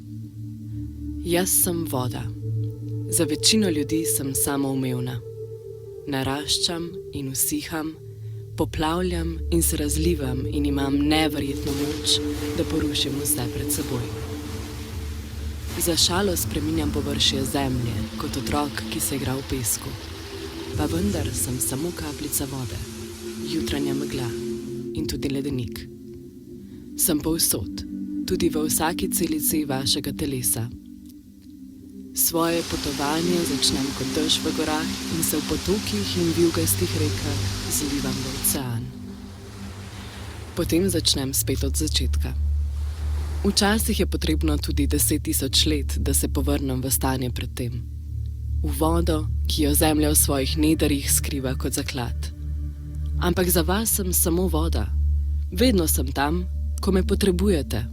Jaz sem voda. Za večino ljudi sem samoumevna. Naraščam in usiham, poplavljam in se razlivam in imam neverjetno moč, da porušim vse pred seboj. Za šalo spreminjam površje zemlje, kot otrok, ki se igra v pesku. Pa vendar sem samo kapljica vode, jutranja megla in tudi ledenik. Sem povsod, tudi v vsaki celici vašega telesa. Svoje potovanje začnem kot dež v gorah in se v potokih in vijugastih rekah zlivam v ocean. Potem začnem spet od začetka. Včasih je potrebno tudi 10.000 let, da se povrnem v stanje pred tem. V vodo, ki jo zemlja v svojih nedarjih skriva kot zaklad. Ampak za vas sem samo voda. Vedno sem tam, ko me potrebujete.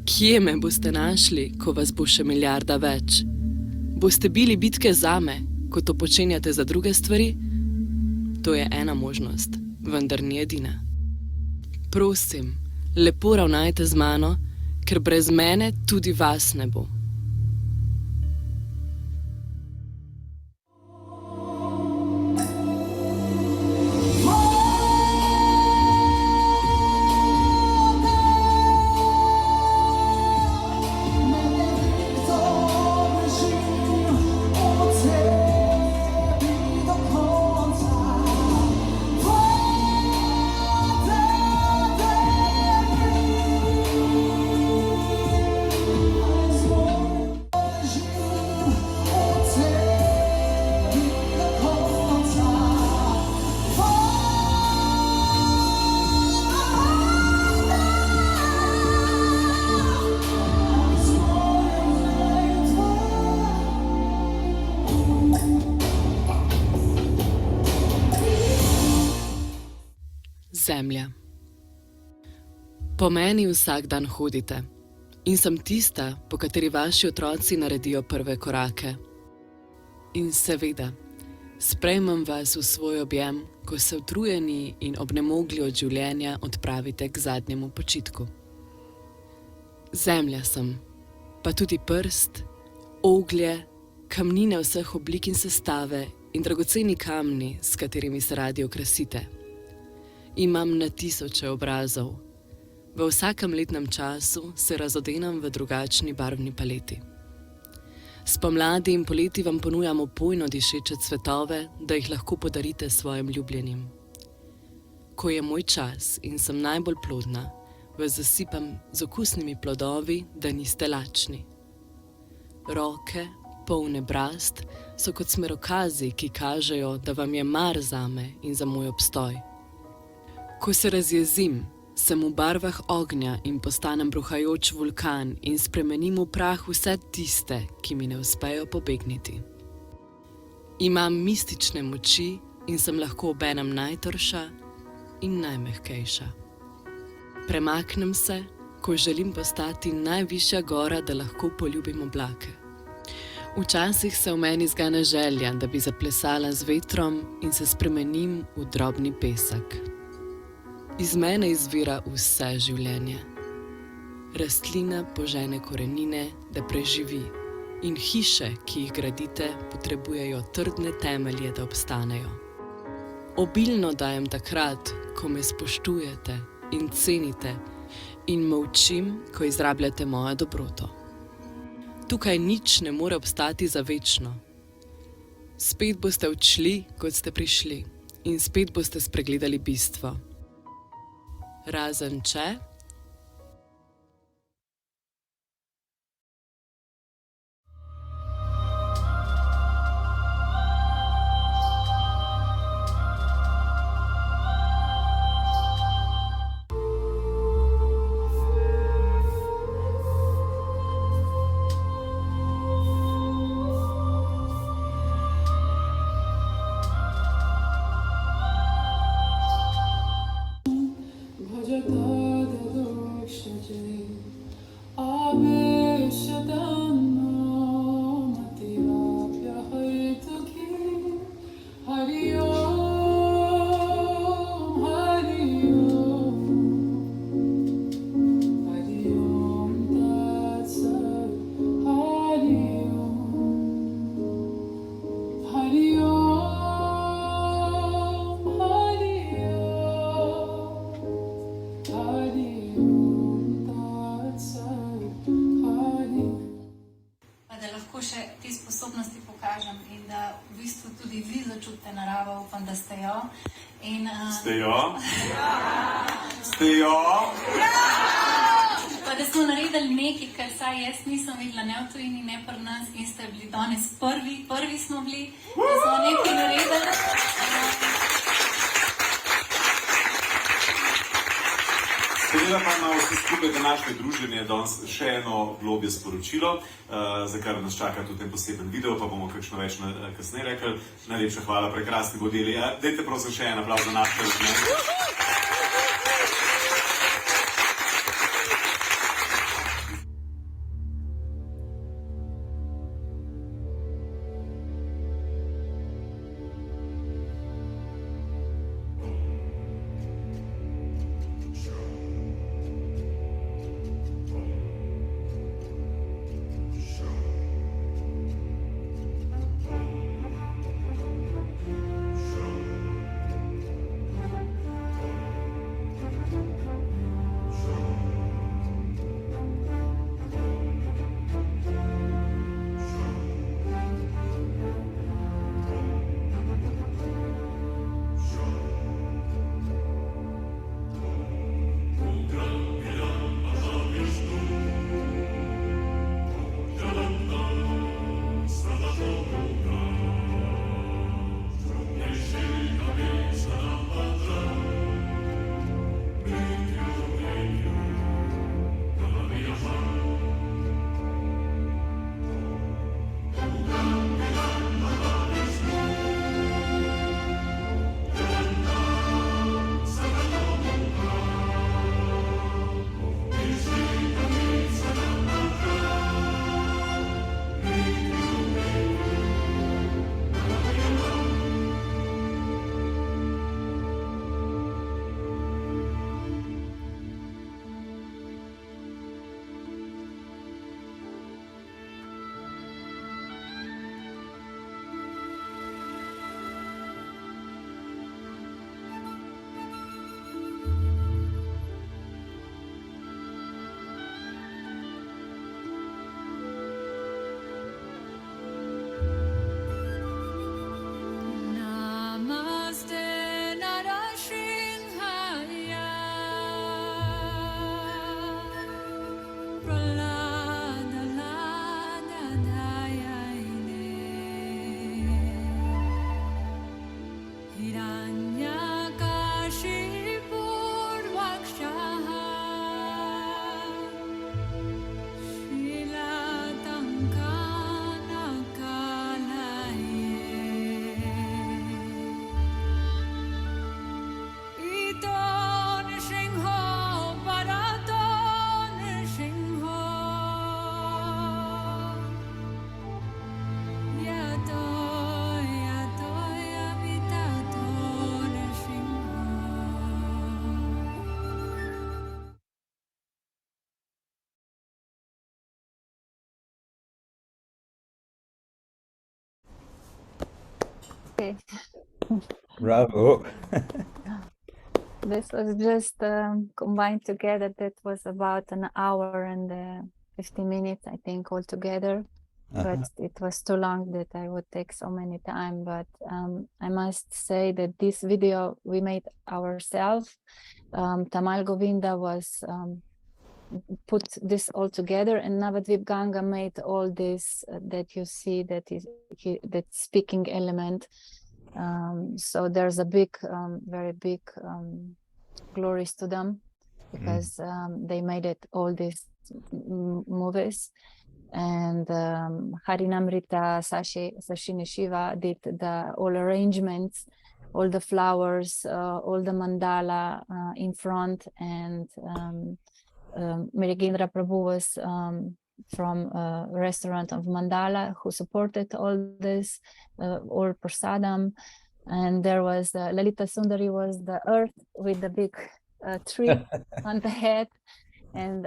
Kje me boste našli, ko vas bo še milijarda več? Boste bili bitke zame, ko to počenjate za druge stvari? To je ena možnost, vendar ni edina. Prosim, lepo ravnajte z mano, ker brez mene tudi vas ne bo. Zemlja. Po meni vsak dan hodite in sem tista, po kateri vaši otroci naredijo prve korake. In seveda, sprejmem vas v svoj objem, ko se utrujeni in obnemogli od življenja odpravite k zadnjemu počitku. Zemlja sem, pa tudi prst, oglje, kamnine vseh oblik in sestave in dragoceni kamni, s katerimi se radi okrasite. Imam na tisoče obrazov. V vsakem letnem času se razodenam v drugačni barvni paleti. Spomladi in poleti vam ponujam opojno dišeče cvetove, da jih lahko podarite svojim ljubljenim. Ko je moj čas in sem najbolj plodna, vas zasipam z okusnimi plodovi, da niste lačni. Roke, polne brazd, so kot smerokazi, ki kažejo, da vam je mar zame in za moj obstoj. Ko se razjezim, sem v barvah ognja in postanem bruhajoč vulkan in spremenim v prah vse tiste, ki mi ne uspejo pobegniti. Imam mistične moči in sem lahko obenem najtrša in najmehkejša. Premaknem se, ko želim postati najvišja gora, da lahko poljubim oblake. Včasih se v meni zgane želja, da bi zaplesala z vetrom in se spremenim v drobni pesek. Iz mene izvira vse življenje. Rastlina požene korenine, da preživi, in hiše, ki jih gradite, potrebujejo trdne temelje, da obstanejo. Obilno dajem takrat, ko me spoštujete in cenite, in molčim, ko izrabljate mojo dobroto. Tukaj nič ne more obstati za večno. Spet boste odšli, kot ste prišli, in spet boste spregledali bistvo. Razen če Bhaja In, Ste jo? Ste jo? pa da smo naredili nekaj, kar saj jaz nisem videla ne v tujini, ne pri nas, in ste bili danes prvi smo bili, da smo nekaj naredili. Seveda pa ima vse skupaj današnje druženje danes še eno globje sporočilo, za kar nas čaka tudi en poseben video, pa bomo kakšno več kasneje rekli. Najlepša hvala, prekrasni vodili. Dajte prosim še en aplavz za naš druženje. Okay. Bravo. This was just combined together. That was about an hour and 50 minutes, I think, altogether. But it was too long that I would take so many time. But I must say that this video we made ourselves. Tamal Govinda was put this all together, and Navadvip Ganga made all this that you see, that is that speaking element. So there's a big, very big glories to them, because they made it all these movies. And Hari-nāme Sashini Shiva did all arrangements, all the flowers, all the mandala in front, and Mirigendra Prabhu was from a restaurant of Mandala who supported all this, all prasadam. And there was Lalita Sundari was the earth with the big tree on the head. And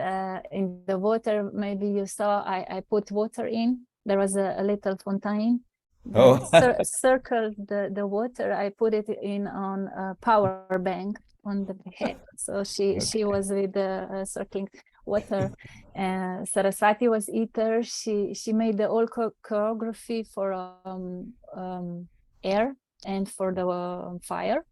in the water, maybe you saw, I put water in. There was a little fountain that circled the water. I put it in on a power bank on the head. So she was with the circling water. Saraswati was ether. She made the whole choreography for air and for the fire.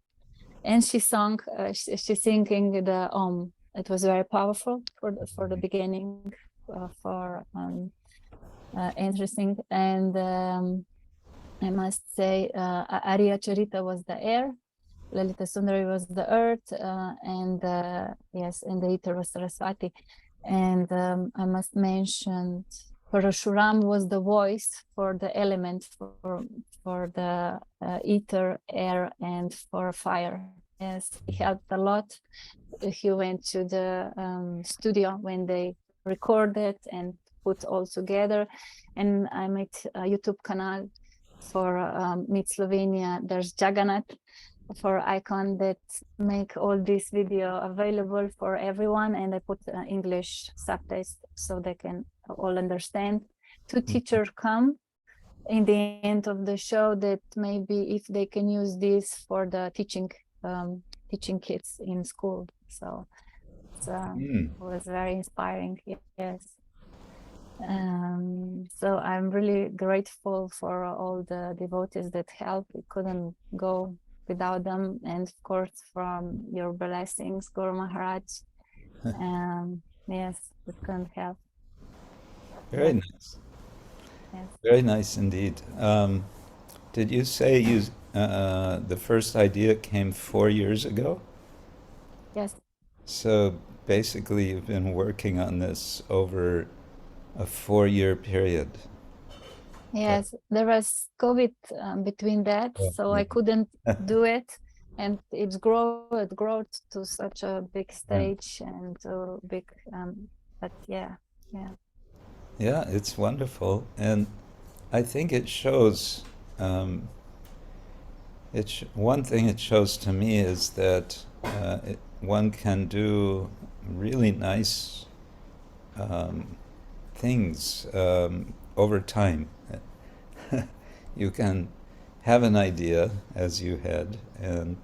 and she sung. She singing the Om. It was very powerful for the beginning, interesting. And I must say, Arya Charita was the air, Lalita Sundari was the earth, and yes, and the ether was Saraswati. And I must mention Parashuram was the voice for the element, for the ether, air, and for fire. Yes, he helped a lot. He went to the studio when they recorded and put all together. And I made a YouTube channel for Meet Slovenia. There's Jagannath for icon that make all this video available for everyone, and I put English subtitles so they can all understand. Two teachers come in the end of the show that maybe if they can use this for the teaching kids in school. So it was very inspiring. Yes. So I'm really grateful for all the devotees that helped. We couldn't go without them, and of course from your blessings, Guru Maharaj. Yes, we couldn't help. Very nice. Yes. Very nice indeed. Did you say the first idea came 4 years ago? Yes. So basically you've been working on this over a 4-year period. Yes, there was COVID between that, so I couldn't do it, and it grew to such a big stage and a big, but yeah. Yeah, it's wonderful, and I think it shows. One thing it shows to me is that one can do really nice things over time. You can have an idea, as you had, and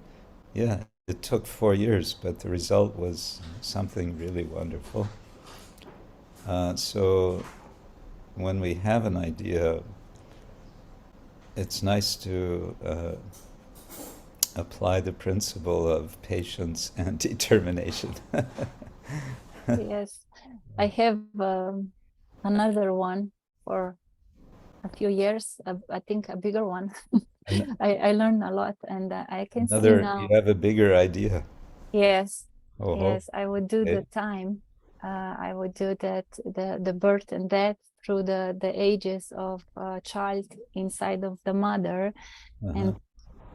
yeah, it took 4 years, but the result was something really wonderful. So when we have an idea, it's nice to apply the principle of patience and determination. Yes, I have another one for a few years, I think a bigger one. I learned a lot, and I can see now. You have a bigger idea. Yes, Oh, yes, I would do the time. I would do that, the birth and death through the ages of a child inside of the mother, and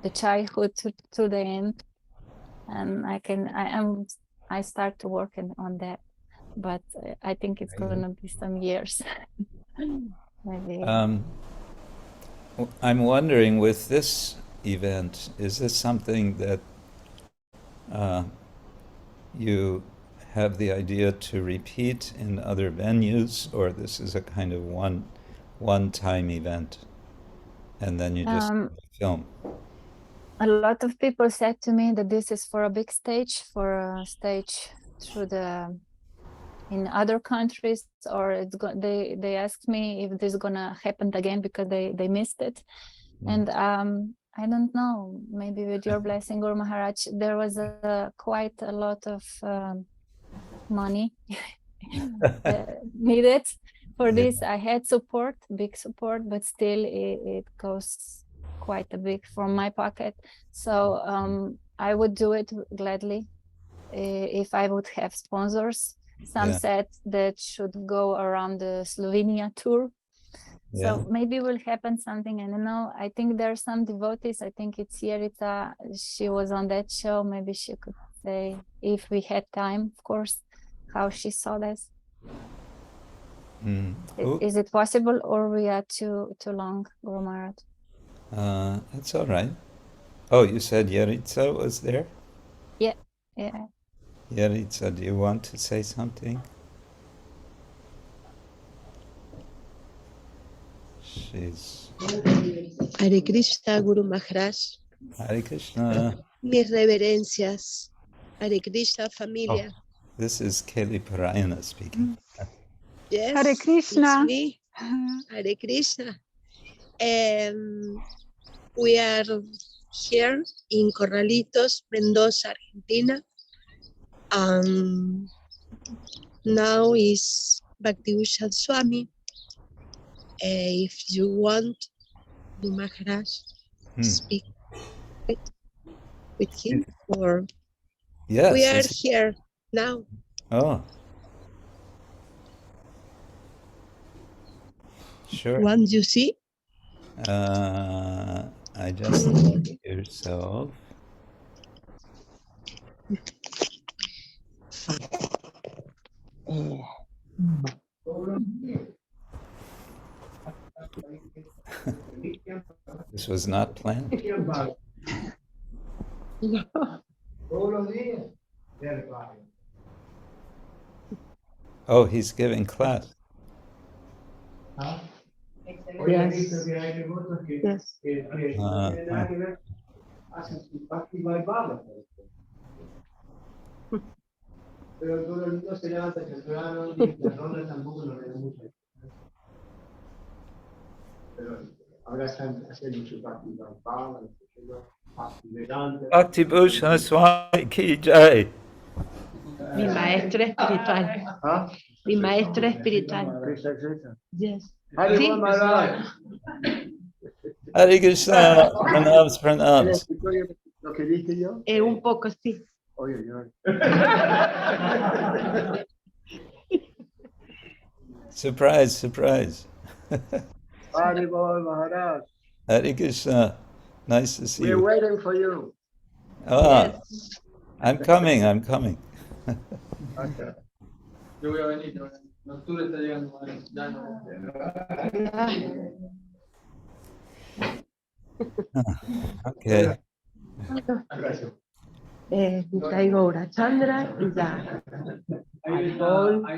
the childhood to the end. And I start to work on that, but I think it's gonna be some years. Maybe. I'm wondering, with this event, is this something that you have the idea to repeat in other venues, or this is a kind of one-time event, and then you just film? A lot of people said to me that this is for a big stage, for a stage through in other countries, or they asked me if this is gonna happen again because they missed it. And I don't know, maybe with your blessing, Guru Maharaj, there was quite a lot of money needed for this. I had support, big support, but still it goes quite a bit from my pocket. So I would do it gladly if I would have sponsors. Some said that should go around the Slovenia tour. So maybe will happen something, I don't know. I think there are some devotees, I think it's Yerita, she was on that show, maybe she could say, if we had time, of course, how she saw this. Is it possible, or we are too long, Guru Maharaj? That's all right. Oh, you said Yeritza was there? Yeah. Yeritza, do you want to say something? She's... Hare Krishna, Guru Maharaj. Hare Krishna. Mis reverencias. Hare Krishna, familia. Oh, this is Kelly Parayana speaking. Yes, Hare Krishna. it's me. Hare Krishna. We are here in Corralitos, Mendoza, Argentina. Now is Bhakti Krishna Swami. If you want, Guru Maharaj, speak with him, or Yes. we are here now. Oh. Sure. Once you see? I just need yourself. This was not planned. Oh, he's giving class. Yes. Yes. Bhakti Krishna Swami ki jai. Mi maestro espiritual. Mi maestro espiritual. Yes. Hare Krishna, pranams, pranams. Un poco, sí. Surprise, surprise. Maharaj. Hare Krishna, nice to see We're you. waiting for you. Ah, I'm coming, I'm coming. Okay. Yo voy a venir, en octubre está llegando. Okay. Traigo una chandra y ya. Hay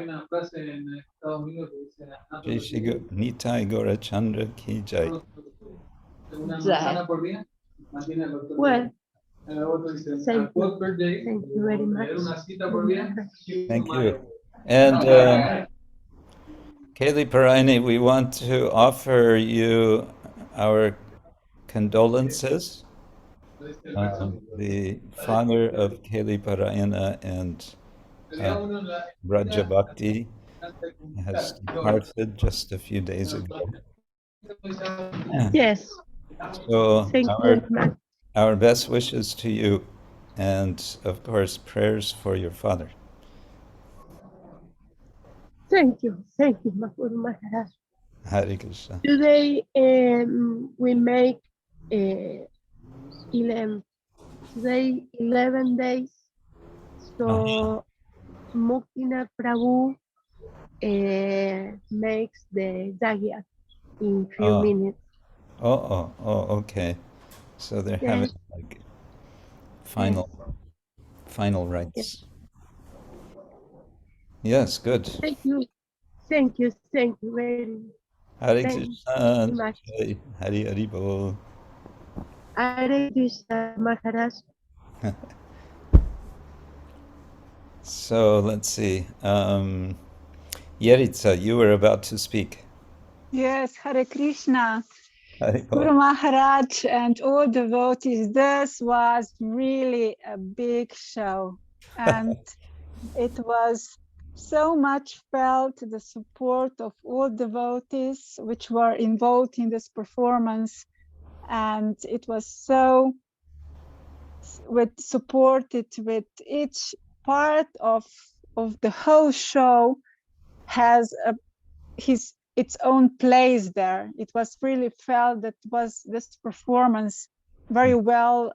una frase en Estados Unidos que dice: Jai Shri Nitai Gaura Chandra ki jai. una manzana por día mantiene el doctor. Well, El otro dice: thank a quote per day, thank you very much. leer una cita por día. Thank you. And Kaylee Paraini, we want to offer you our condolences. The father of Kaylee Paraina and Raja Bhakti has departed just a few days ago. Yes. So Thank you very much. our best wishes to you, and of course prayers for your father. Thank you, Guru Maharaj. Hare Krishna. Today we make 11 days. So Muktinath Prabhu makes the yagya in few minutes. Oh, okay. So they're having like final rites. Yes, good. Thank you very much. Hare Thank Krishna. you much. Hari Haribol. Hare Krishna Maharaj. So let's see. Yeritza, you were about to speak. Yes, Hare Krishna. Haribol. Guru Maharaj and all devotees, this was really a big show. And it was so much felt, the support of all devotees which were involved in this performance. And it was so supported with each part of the whole show has its own place there. It was really felt that was this performance very well,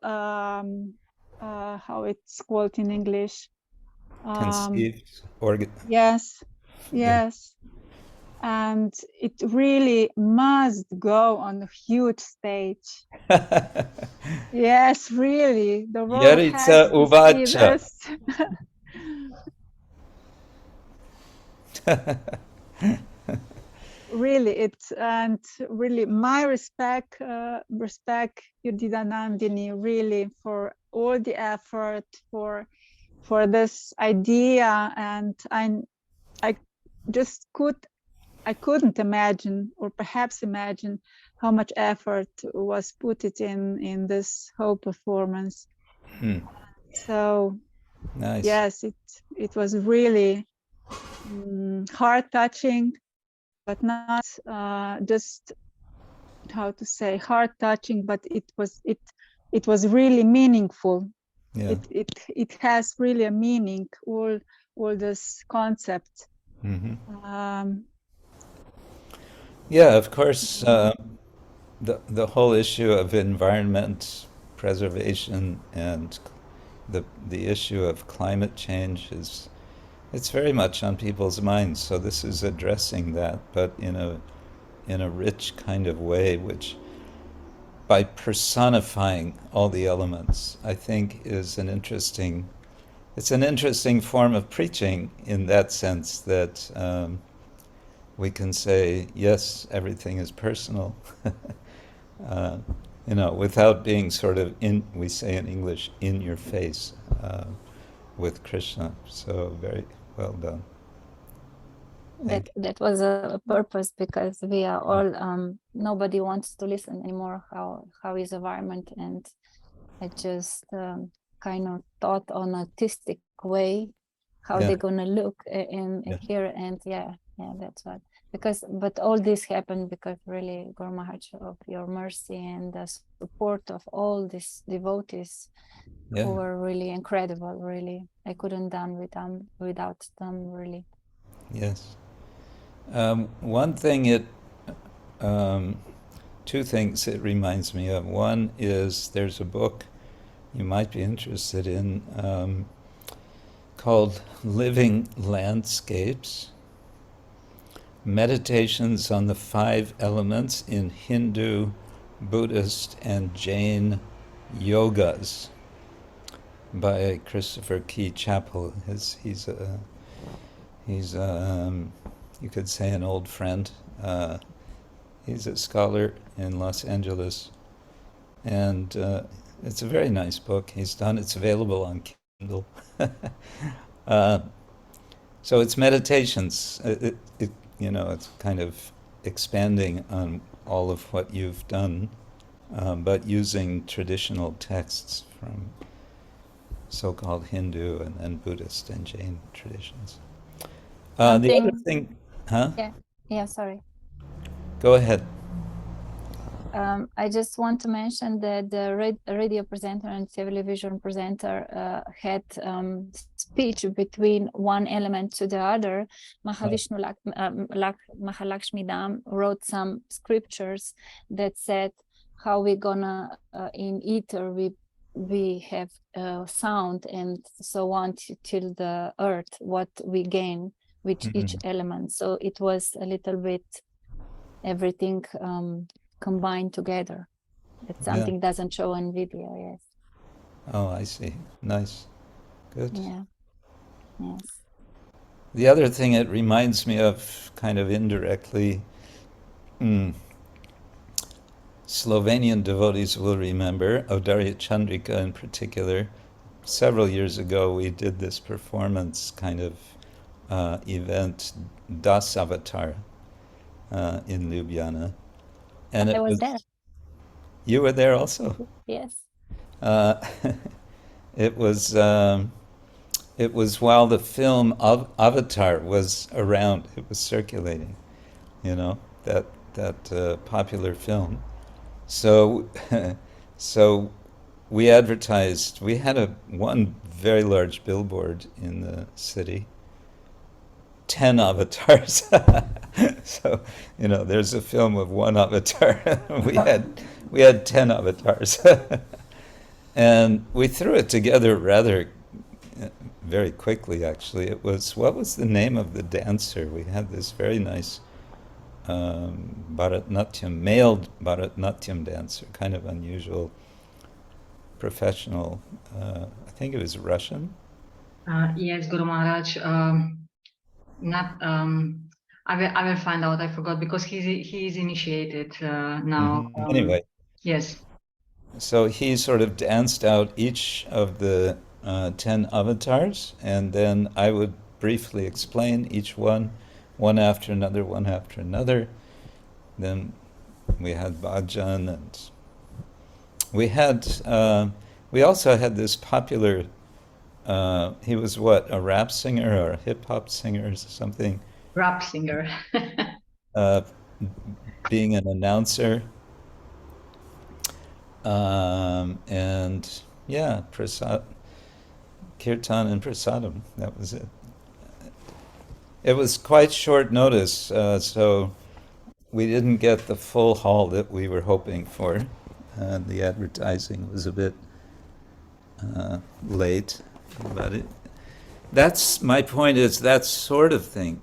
how it's called in English. Conceived. Yes. And it really must go on a huge stage. Yes, really. The world Yeritza Uvacha. Really, and really my respect Yudhidanandini, really, for all the effort for this idea, and I just could I couldn't imagine, or perhaps imagine, how much effort was put it in this whole performance. So Nice. yes, it was really heart touching, but not just, how to say, heart touching, but it was really meaningful. Yeah. It has really a meaning, all this concept. Yeah, of course, the whole issue of environment preservation and the issue of climate change it's very much on people's minds. So this is addressing that, but in a rich kind of way, which by personifying all the elements, I think is an interesting form of preaching, in that sense that we can say, yes, everything is personal, without being sort of we say in English, in your face with Krishna. So very well done. That was a purpose, because we are all nobody wants to listen anymore how is environment, and I just kind of thought on an artistic way how they're gonna look and hear, and that's what, but all this happened because really, Guru Maharaj, of your mercy and the support of all these devotees who were really incredible. Really, I couldn't done without them. Really. Yes. One thing two things it reminds me of. One is there's a book you might be interested in called Living Landscapes, Meditations on the 5 Elements in Hindu, Buddhist, and Jain Yogas by Christopher Key Chappell. He's you could say an old friend. He's a scholar in Los Angeles, and it's a very nice book he's done. It's available on Kindle. So it's meditations. It's kind of expanding on all of what you've done, but using traditional texts from so-called Hindu and Buddhist and Jain traditions. The other thing, Sorry. Go ahead. I just want to mention that the radio presenter and television presenter had speech between one element to the other. Mahavishnu Mahalakshmi Dham wrote some scriptures that said how we're gonna in ether we have sound and so on till the earth, what we gain with each element. So it was a little bit everything combined together. It's something doesn't show on video. Yes. Oh, I see. Nice. Good. Yeah. Yes. The other thing it reminds me of, kind of indirectly, Slovenian devotees will remember, Audarya Chandrika in particular. Several years ago we did this performance kind of event, Das Avatar, in Ljubljana. And I was there. You were there also? Yes. It was while the film of Avatar was around. It was circulating, that popular film. So we advertised. We had one very large billboard in the city. 10 avatars. So, there's a film of one avatar. we had 10 avatars. And we threw it together rather very quickly, actually. What was the name of the dancer? We had this very nice Bharatanatyam, male Bharatanatyam dancer, kind of unusual, professional. I think it was Russian. Yes, Guru Maharaj. I will find out. I forgot, because he is initiated now. Anyway. Yes. So he sort of danced out each of the 10 avatars, and then I would briefly explain each one one after another, one after another. Then we had bhajan, and we also had this popular, he was what, a rap singer or a hip-hop singer or something? Rap singer. Being an announcer. And yeah, prasad, kirtan and prasadam, that was it. It was quite short notice, so we didn't get the full haul that we were hoping for. The advertising was a bit late, but that's my point, is that sort of thing,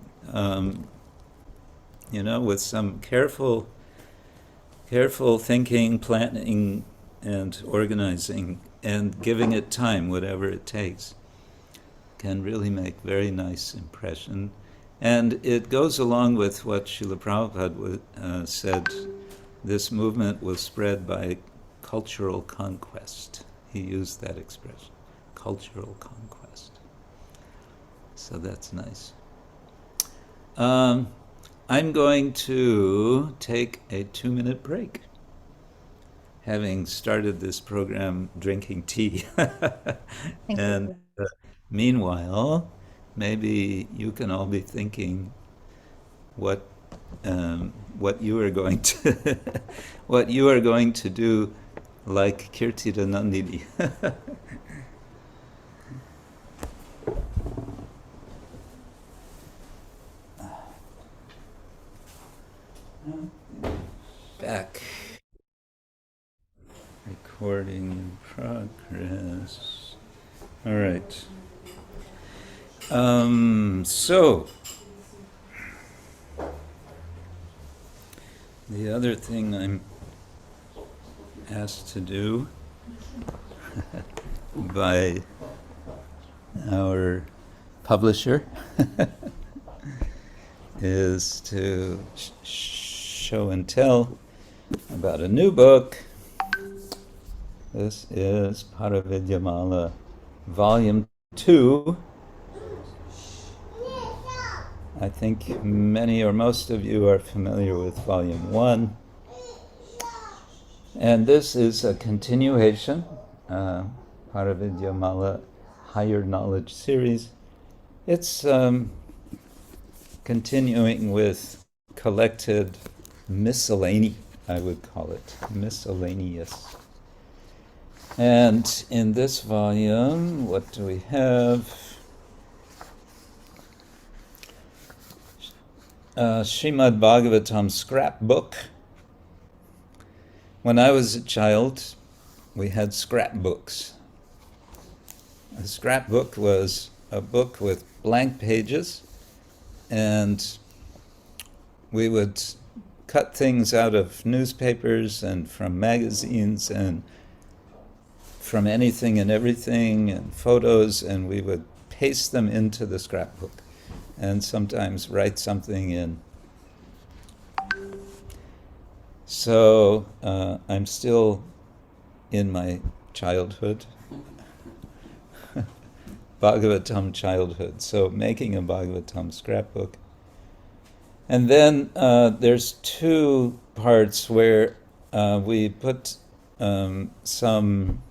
with some careful thinking, planning, and organizing, and giving it time, whatever it takes, can really make very nice impression. And it goes along with what Srila Prabhupada said, this movement was spread by cultural conquest. He used that expression, cultural conquest. So that's nice. I'm going to take a 2-minute break, having started this program drinking tea. And meanwhile, maybe you can all be thinking what you are going to what you are going to do, like Kirtita Nandini. Back. Recording in progress. All right. So the other thing I'm asked to do by our publisher is to show and tell about a new book. This is Paravidyamala Volume 2. I think many or most of you are familiar with Volume 1. And this is a continuation, Paravidyamala Higher Knowledge Series. It's continuing with collected miscellany, I would call it, miscellaneous. And in this volume, what do we have? Srimad Bhagavatam scrapbook. When I was a child, we had scrapbooks. A scrapbook was a book with blank pages, and we would cut things out of newspapers and from magazines and from anything and everything and photos, and we would paste them into the scrapbook and sometimes write something in. So I'm still in my childhood, Bhagavatam childhood, so making a Bhagavatam scrapbook. And then there's two parts where we put some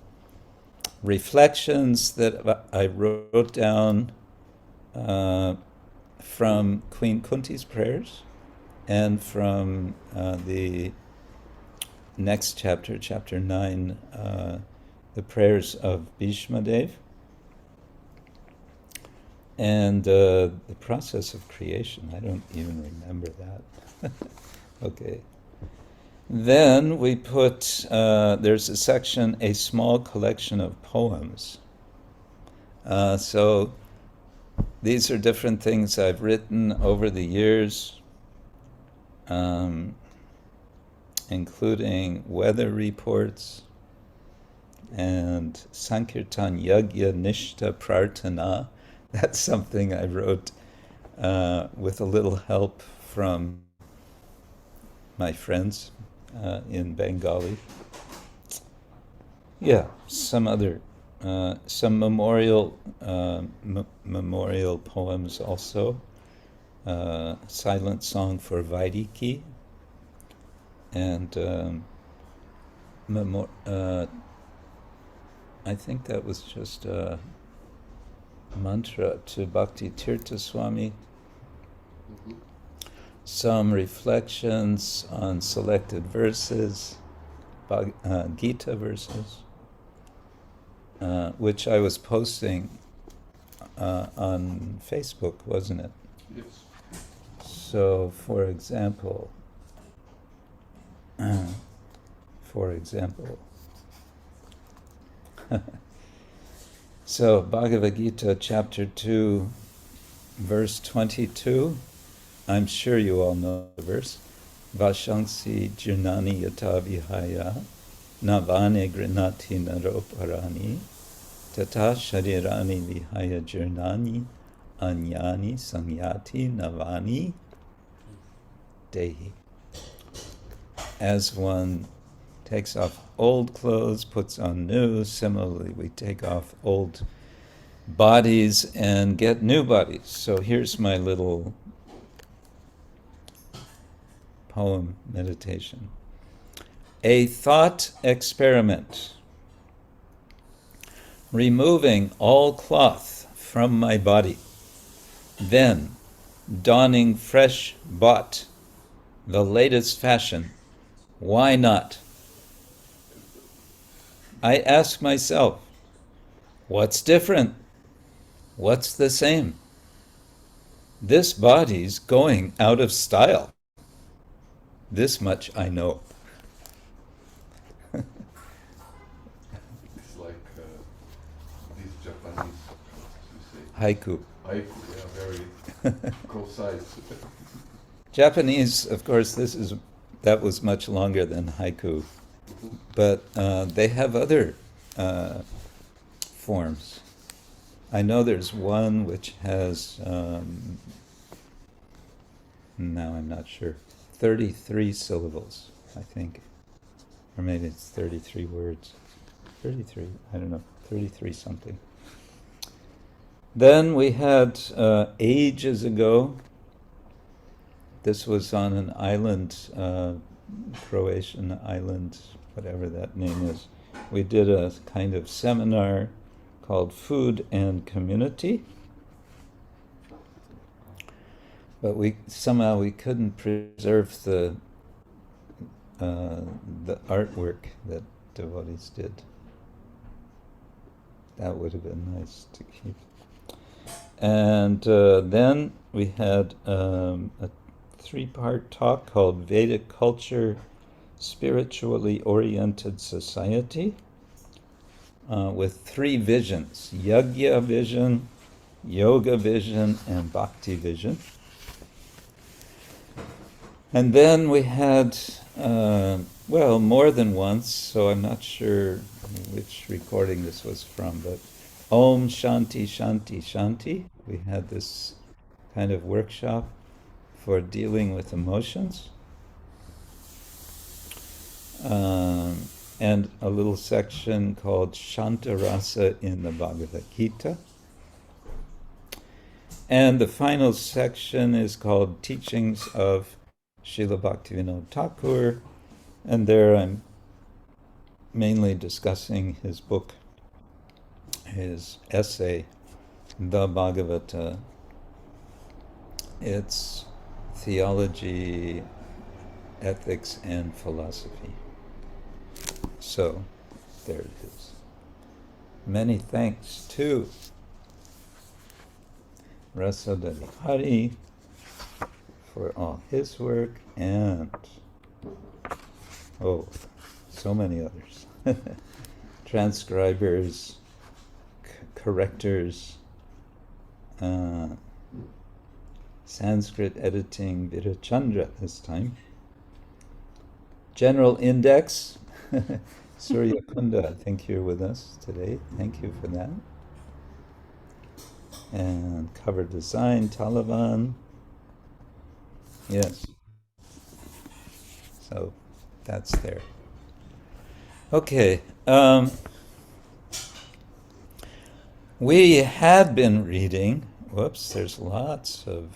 reflections that I wrote down from Queen Kunti's prayers and from the next chapter, chapter 9, the prayers of Bhishma-dev, and the process of creation. I don't even remember that. Okay. Then we put, there's a section, a small collection of poems. So these are different things I've written over the years, including weather reports and Sankirtan Yagya Nishta Prarthana. That's something I wrote with a little help from my friends in Bengali. Yeah, some other, some memorial poems also. silent song for Vaidiki, and I think that was just a mantra to Bhakti Tirtha Swami. Some reflections on selected verses, Gita verses, which I was posting on Facebook, wasn't it? Yes. So, for example, so Bhagavad Gita chapter 2, verse 22, I'm sure you all know the verse, Vashansi jirnani yata vihaya navane grinati naroparani tata sharirani vihaya jirnani anyani samyati navani dehi. As one takes off old clothes, puts on new, similarly we take off old bodies and get new bodies. So here's my little poem meditation. A thought experiment. Removing all cloth from my body, then donning fresh bought, the latest fashion. Why not? I ask myself, what's different? What's the same? This body's going out of style. This much I know. It's like these Japanese, you say. Haiku. Haiku, yeah, very concise. Japanese, of course, that was much longer than haiku, but they have other forms. I know there's one which has, now I'm not sure, 33 syllables, I think, or maybe it's 33 words. 33, I don't know, 33 something. Then we had, ages ago, this was on an island, Croatian island, whatever that name is. We did a kind of seminar called Food and Community. But we couldn't preserve the artwork that devotees did. That would have been nice to keep. And then we had a 3-part talk called Vedic Culture, Spiritually Oriented Society, with 3 visions: Yajna vision, Yoga vision, and Bhakti vision. And then we had, more than once, so I'm not sure which recording this was from, but Om Shanti Shanti Shanti. We had this kind of workshop for dealing with emotions. And a little section called Shantarasa in the Bhagavad Gita. And the final section is called Teachings of Srila Bhaktivinoda Thakur, and there I'm mainly discussing his book, his essay, The Bhagavata. It's theology, ethics, and philosophy. So, there it is. Many thanks to Rasodari Hari for all his work, and so many others. Transcribers, correctors, Sanskrit editing, Virachandra this time. General Index, Surya Kunda, I think you're with us today. Thank you for that. And cover design, Taliban. Yes. So that's there. Okay. We had been reading, there's lots of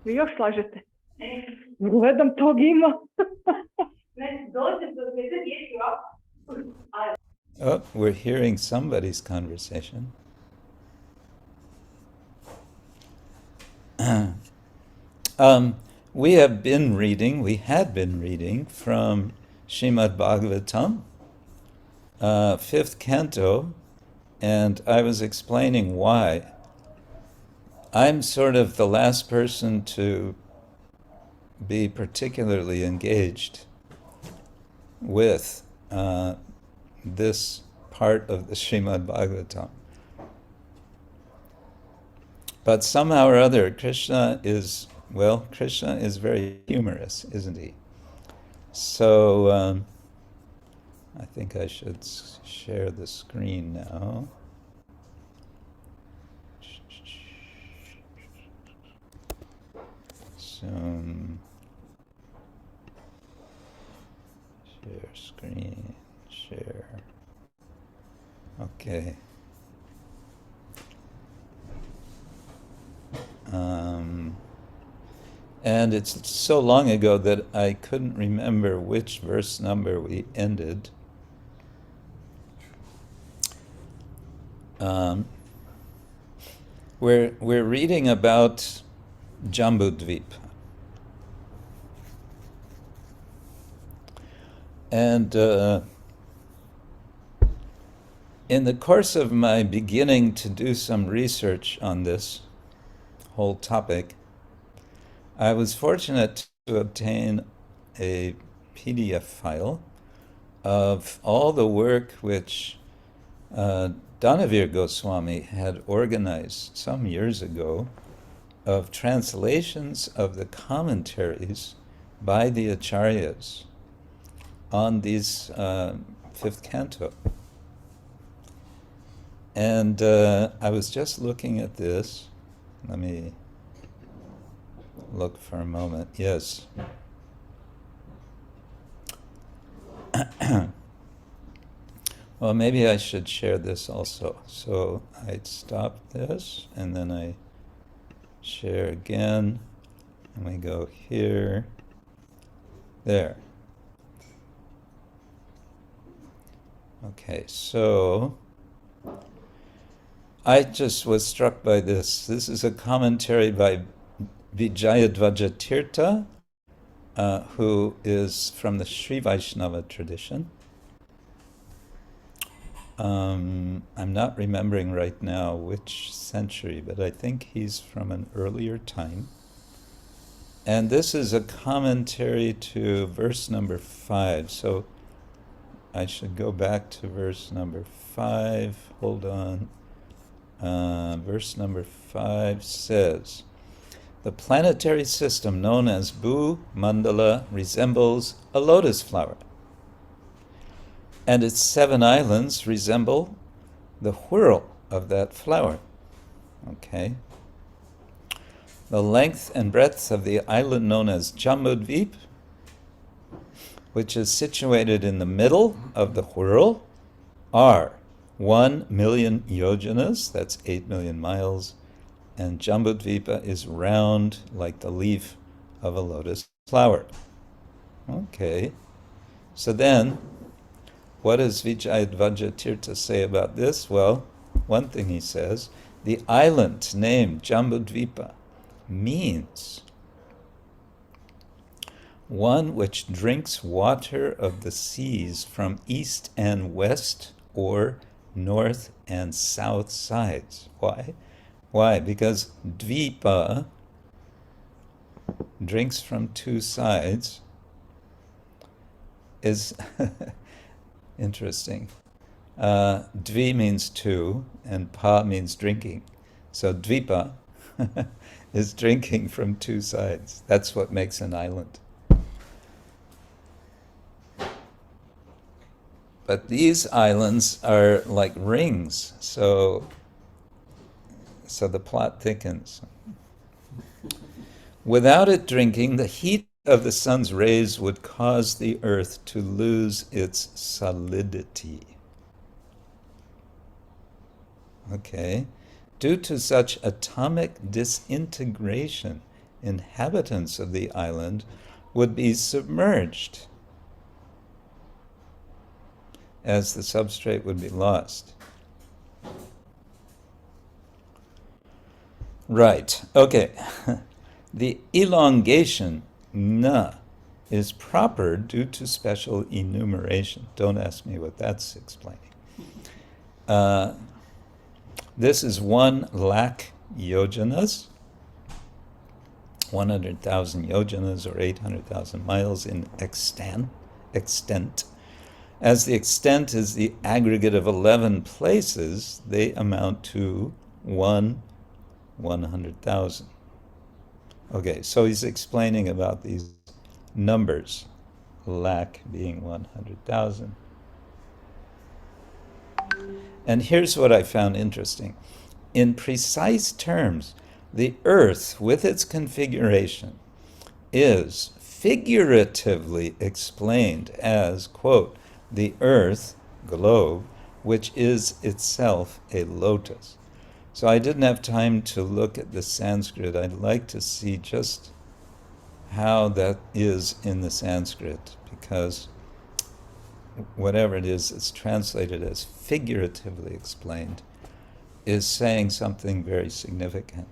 Vi još slažete? Gledam tog ima. Oh, we're hearing somebody's conversation. We had been reading from Srimad Bhagavatam, 5th canto, and I was explaining why. I'm sort of the last person to be particularly engaged with this part of the Srimad Bhagavatam. But somehow or other, Krishna is very humorous, isn't he? So I think I should share the screen now. Share screen, share. Okay. And it's so long ago that I couldn't remember which verse number we ended. We're reading about Jambudvipa. And in the course of my beginning to do some research on this whole topic, I was fortunate to obtain a PDF file of all the work which Dhanavir Goswami had organized some years ago of translations of the commentaries by the acharyas on these 5th canto. And I was just looking at this. Let me look for a moment. Yes. Well, maybe I should share this also. So I'd stop this, and then I share again, and we go here, there. Okay, so I just was struck by this. This is a commentary by Vijayadvaja who is from the Sri Vaishnava tradition. I'm not remembering right now which century, but I think he's from an earlier time. And this is a commentary to verse number 5. So I should go back to verse number 5. Hold on. Verse number 5 says, the planetary system known as Bhu Mandala resembles a lotus flower, and its 7 islands resemble the whorl of that flower. Okay. The length and breadth of the island known as Jambudvipa, which is situated in the middle of the whorl, are 1 million yojanas, that's 8 million miles, and Jambudvipa is round like the leaf of a lotus flower. Okay, so then, what does Vijayadvaja say about this? Well, one thing he says, the island named Jambudvipa means one which drinks water of the seas from east and west or north and south sides. Why? Why? Because dvipa drinks from 2 sides is interesting. Dvi means 2 and pa means drinking. So dvipa is drinking from 2 sides. That's what makes an island. But these islands are like rings, so the plot thickens. Without it drinking, the heat of the sun's rays would cause the earth to lose its solidity. Okay. Due to such atomic disintegration inhabitants of the island would be submerged, as the substrate would be lost. Right, okay. The elongation, na, is proper due to special enumeration. Don't ask me what that's explaining. This is 1 lakh yojanas, 100,000 yojanas, or 800,000 miles in extent. As the extent is the aggregate of 11 places, they amount to 100,000. Okay, so he's explaining about these numbers, lakh being 100,000. And here's what I found interesting. In precise terms, the earth with its configuration is figuratively explained as, quote, the earth, globe, which is itself a lotus. So I didn't have time to look at the Sanskrit. I'd like to see just how that is in the Sanskrit, because whatever it is, it's translated as figuratively explained, is saying something very significant.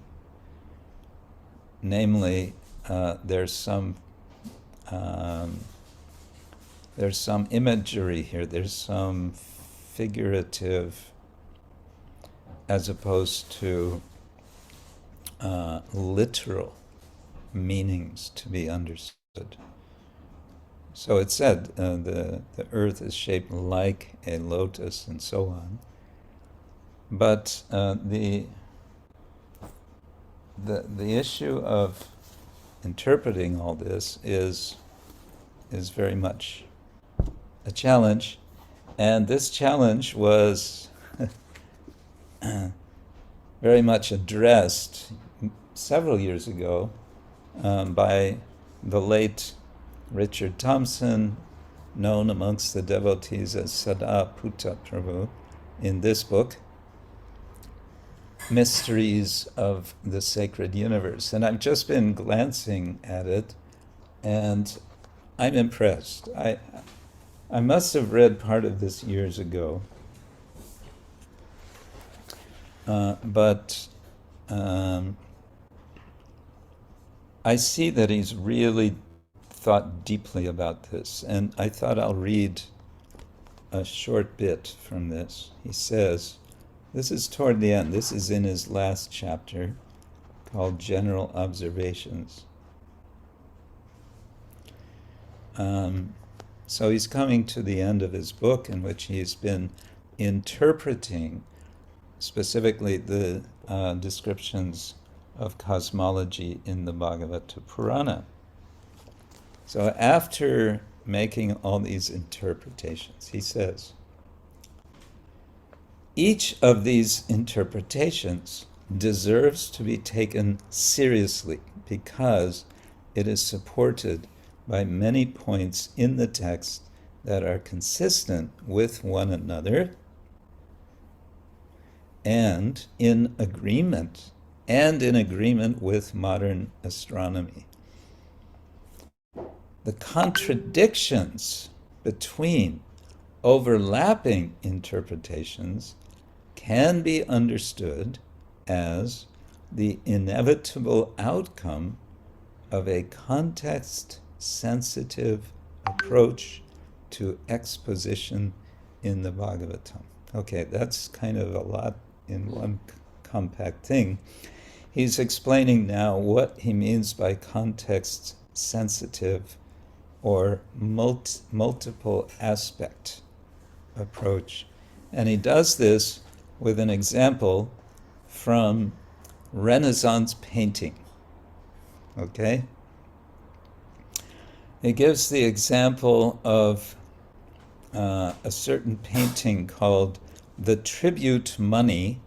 Namely, there's some imagery here, there's some figurative as opposed to literal meanings to be understood. So it said the earth is shaped like a lotus and so on. But the issue of interpreting all this is very much a challenge, and this challenge was very much addressed several years ago by the late Richard Thompson, known amongst the devotees as Sada-puta Prabhu, in this book, Mysteries of the Sacred Universe. And I've just been glancing at it, and I'm impressed. I must have read part of this years ago, but I see that he's really thought deeply about this, and I thought I'll read a short bit from this. He says, this is toward the end, this is in his last chapter, called General Observations. So he's coming to the end of his book, in which he's been interpreting specifically the descriptions of cosmology in the Bhagavata Purana. So after making all these interpretations, he says, each of these interpretations deserves to be taken seriously because it is supported by many points in the text that are consistent with one another and in agreement with modern astronomy. The contradictions between overlapping interpretations can be understood as the inevitable outcome of a context-sensitive approach to exposition in the Bhagavatam. Okay, that's kind of a lot in one compact thing. He's explaining now what he means by context-sensitive or multiple aspect approach. And he does this with an example from Renaissance painting. Okay? He gives the example of a certain painting called The Tribute Money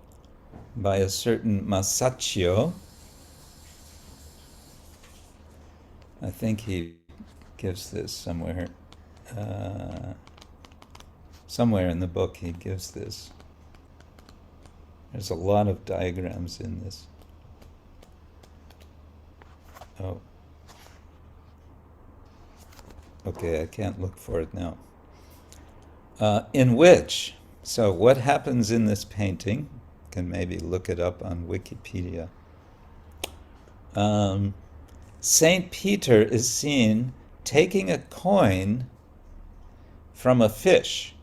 by a certain Masaccio. I think he gives this somewhere. Somewhere in the book he gives this. There's a lot of diagrams in this. Oh. Okay, I can't look for it now. In which, so what happens in this painting? You can maybe look it up on Wikipedia. Saint Peter is seen taking a coin from a fish.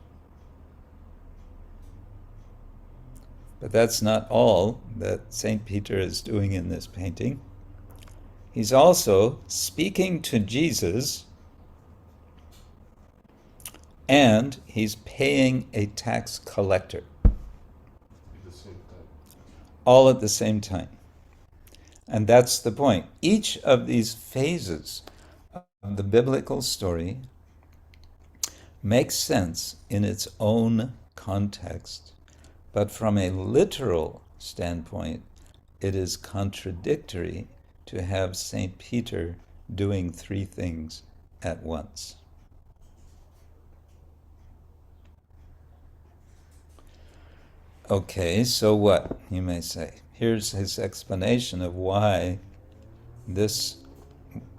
But that's not all that Saint Peter is doing in this painting. He's also speaking to Jesus, and he's paying a tax collector. At the same time. All at the same time. And that's the point. Each of these phases of the biblical story makes sense in its own context, but from a literal standpoint, it is contradictory to have Saint Peter doing three things at once. Okay, so what, you may say? Here's his explanation of why this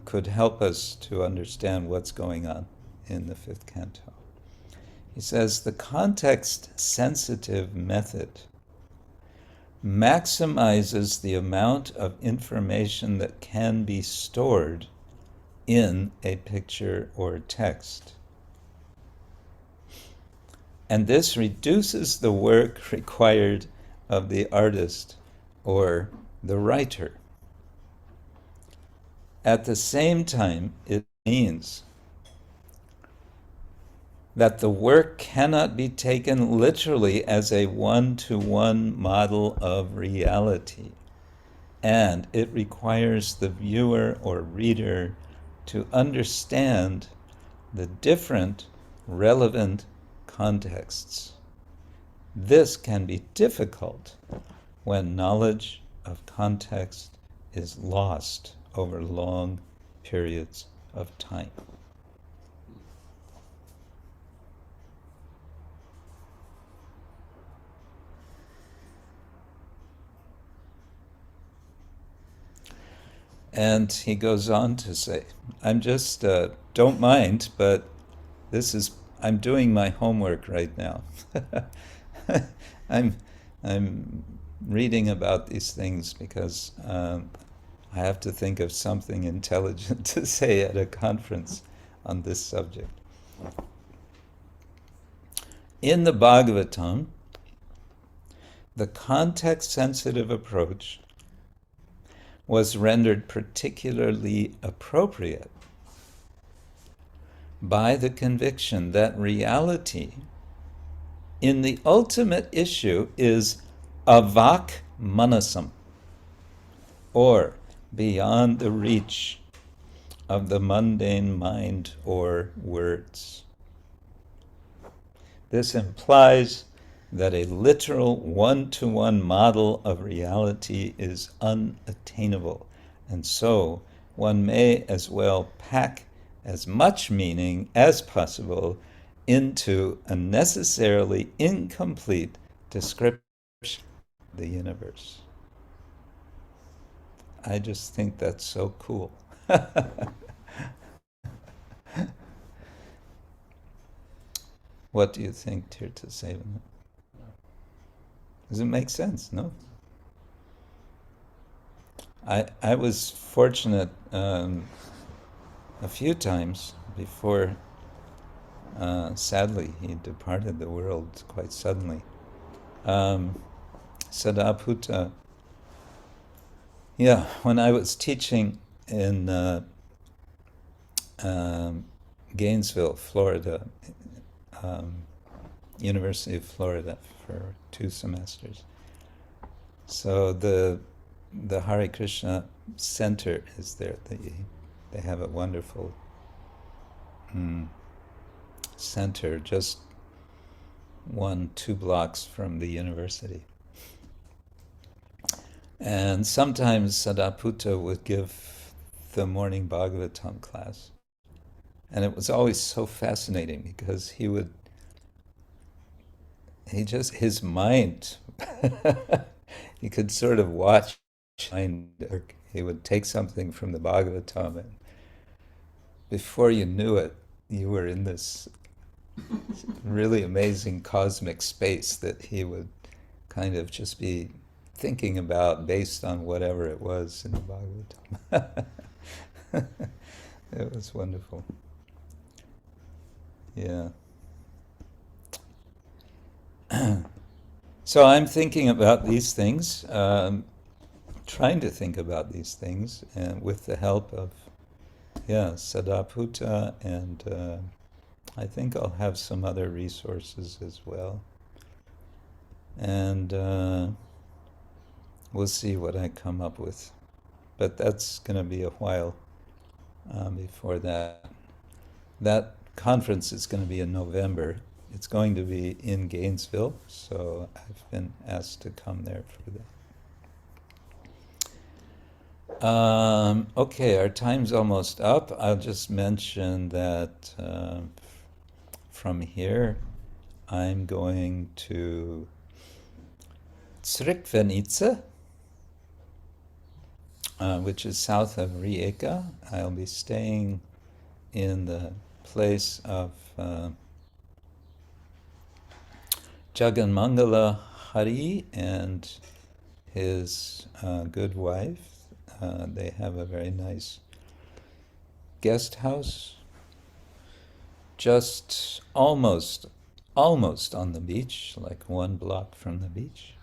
could help us to understand what's going on in the fifth canto. He says, the context-sensitive method maximizes the amount of information that can be stored in a picture or text. And this reduces the work required of the artist or the writer. At the same time, it means that the work cannot be taken literally as a one-to-one model of reality, and it requires the viewer or reader to understand the different relevant contexts. This can be difficult when knowledge of context is lost over long periods of time. And he goes on to say, I'm just, don't mind, but I'm doing my homework right now. I'm reading about these things because I have to think of something intelligent to say at a conference on this subject. In the Bhagavatam, the context-sensitive approach was rendered particularly appropriate by the conviction that reality in the ultimate issue is avak manasam, or beyond the reach of the mundane mind or words. This implies that a literal one-to-one model of reality is unattainable, and so one may as well pack as much meaning as possible into a necessarily incomplete description of the universe. I just think that's so cool. What do you think, Tirtha Sevana? Does it make sense, no? I was fortunate a few times before, sadly, he departed the world quite suddenly. Sadaputta, when I was teaching in Gainesville, Florida, University of Florida, for 2 semesters. So the Hare Krishna Center is there. They have a wonderful center just 1-2 blocks from the university. And sometimes Sadaputta would give the morning Bhagavatam class. And it was always so fascinating because his mind, you could sort of watch mind work. he would take something from the Bhagavatam, and before you knew it, you were in this really amazing cosmic space that he would kind of just be thinking about based on whatever it was in the Bhagavatam. It was wonderful. Yeah. So I'm thinking about these things, trying to think about these things, and with the help of, Sadhaputa, and I think I'll have some other resources as well. And we'll see what I come up with. But that's going to be a while before that. That conference is going to be in November. It's going to be in Gainesville, so I've been asked to come there for that. Okay, our time's almost up. I'll just mention that from here, I'm going to Crikvenica, which is south of Rijeka. I'll be staying in the place of Jaganmangala Hari and his good wife. They have a very nice guest house, just almost on the beach, like 1 block from the beach.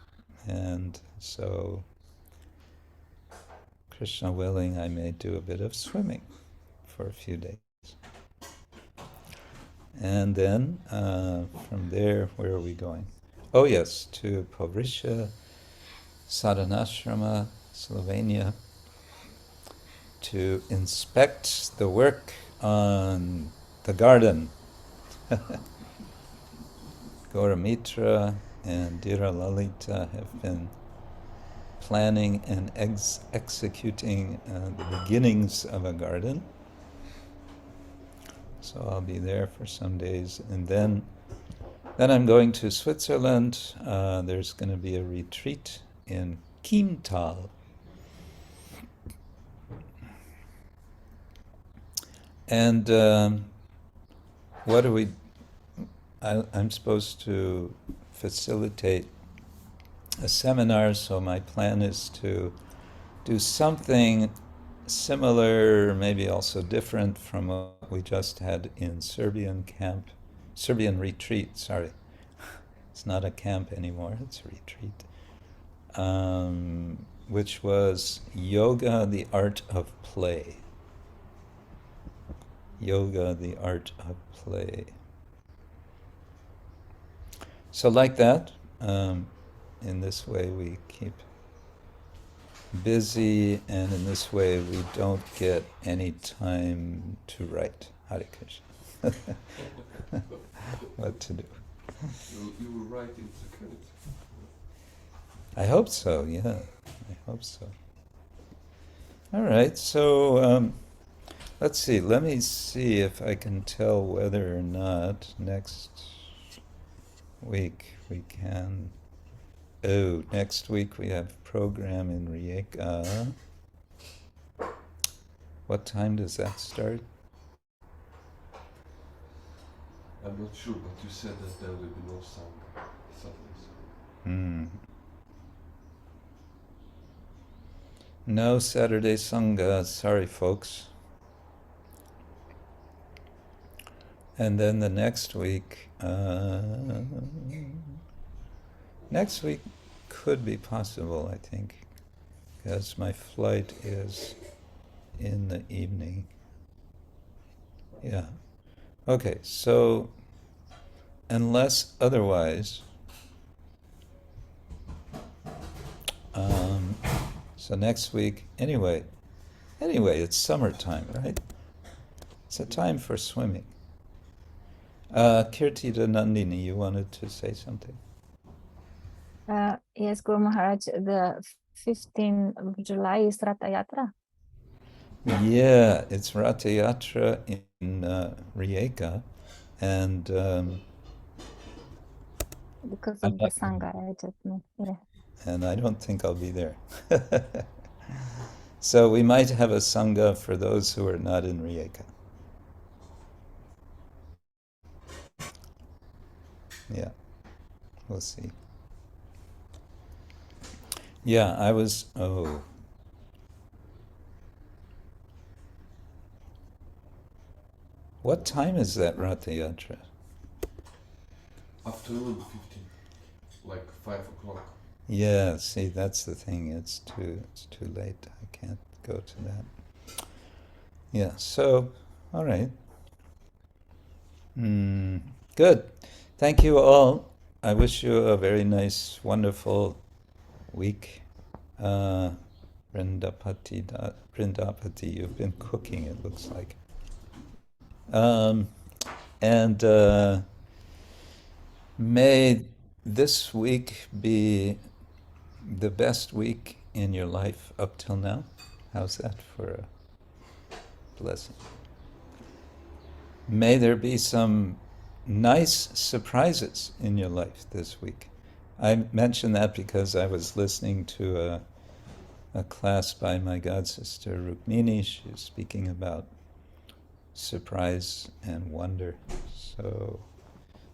And so, Krishna willing, I may do a bit of swimming for a few days. And then, from there, where are we going? Oh yes, to Povrića, Sadhanashrama, Slovenia, to inspect the work on the garden. Gauramitra and Dhira Lalita have been planning and executing the beginnings of a garden. So I'll be there for some days, and then I'm going to Switzerland. There's going to be a retreat in Chiemtal. And I'm supposed to facilitate a seminar, so my plan is to do something similar, maybe also different from what we just had in Serbian retreat, sorry. It's not a camp anymore, it's a retreat. Which was Yoga, the Art of Play. Yoga, the Art of Play. So like that, in this way we keep busy, and in this way we don't get any time to write Hare Krishna. What to do. You will write in secret. I hope so, yeah. I hope so. All right, so let's see. Let me see if I can tell whether or not next week we can. Oh, next week we have a program in Rijeka. What time does that start? I'm not sure, but you said that there will be no Sanga. No Saturday Sangha, sorry folks. And then the next week could be possible, I think, because my flight is in the evening. Yeah. Okay, so unless otherwise, so next week, anyway, it's summertime, right? It's a time for swimming. Kirtida Nandini, you wanted to say something? Yes, Guru Maharaj, the 15th of July is Ratha Yatra. Yeah, it's Ratha Yatra in Rijeka, and because of the Sangha, I just know. Yeah. And I don't think I'll be there. So we might have a Sangha for those who are not in Rijeka. Yeah, we'll see. Yeah, What time is that Ratha Yatra? Afternoon 15, like 5 o'clock. Yeah, see, that's the thing. It's too late. I can't go to that. Yeah, so, all right. Good. Thank you all. I wish you a very nice, wonderful week. Vrindapati, you've been cooking, it looks like. May this week be the best week in your life up till now. How's that for a blessing? May there be some nice surprises in your life this week. I mention that because I was listening to a class by my god sister Rukmini. She was speaking about surprise and wonder. So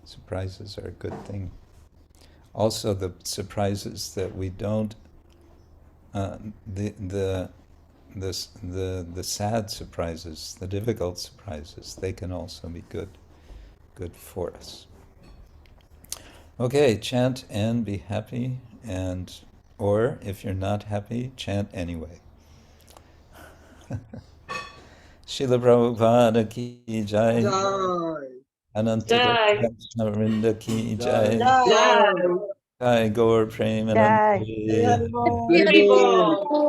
surprises are a good thing. Also, the surprises that we don't, the sad surprises, the difficult surprises, they can also be good for us. Okay, chant and be happy, or if you're not happy, chant anyway. Srila Prabhupada ki jai. Ananta Krishna Vrinda ki jai. Jai Gaur Premanandi.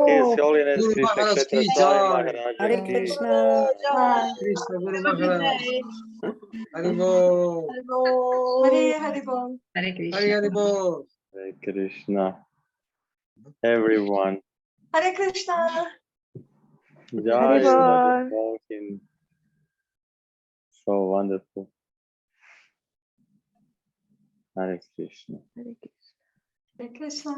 His Holiness Krishna Kshetra Swami Maharaj Hare ki Krishna. Krishna Guru Maharaj. Haribo. Hare Krishna. Haribo. Hare Krishna. Everyone. Hare Krishna. Jai walking. So wonderful. Hare Krishna. Hare Krishna. Hare Krishna.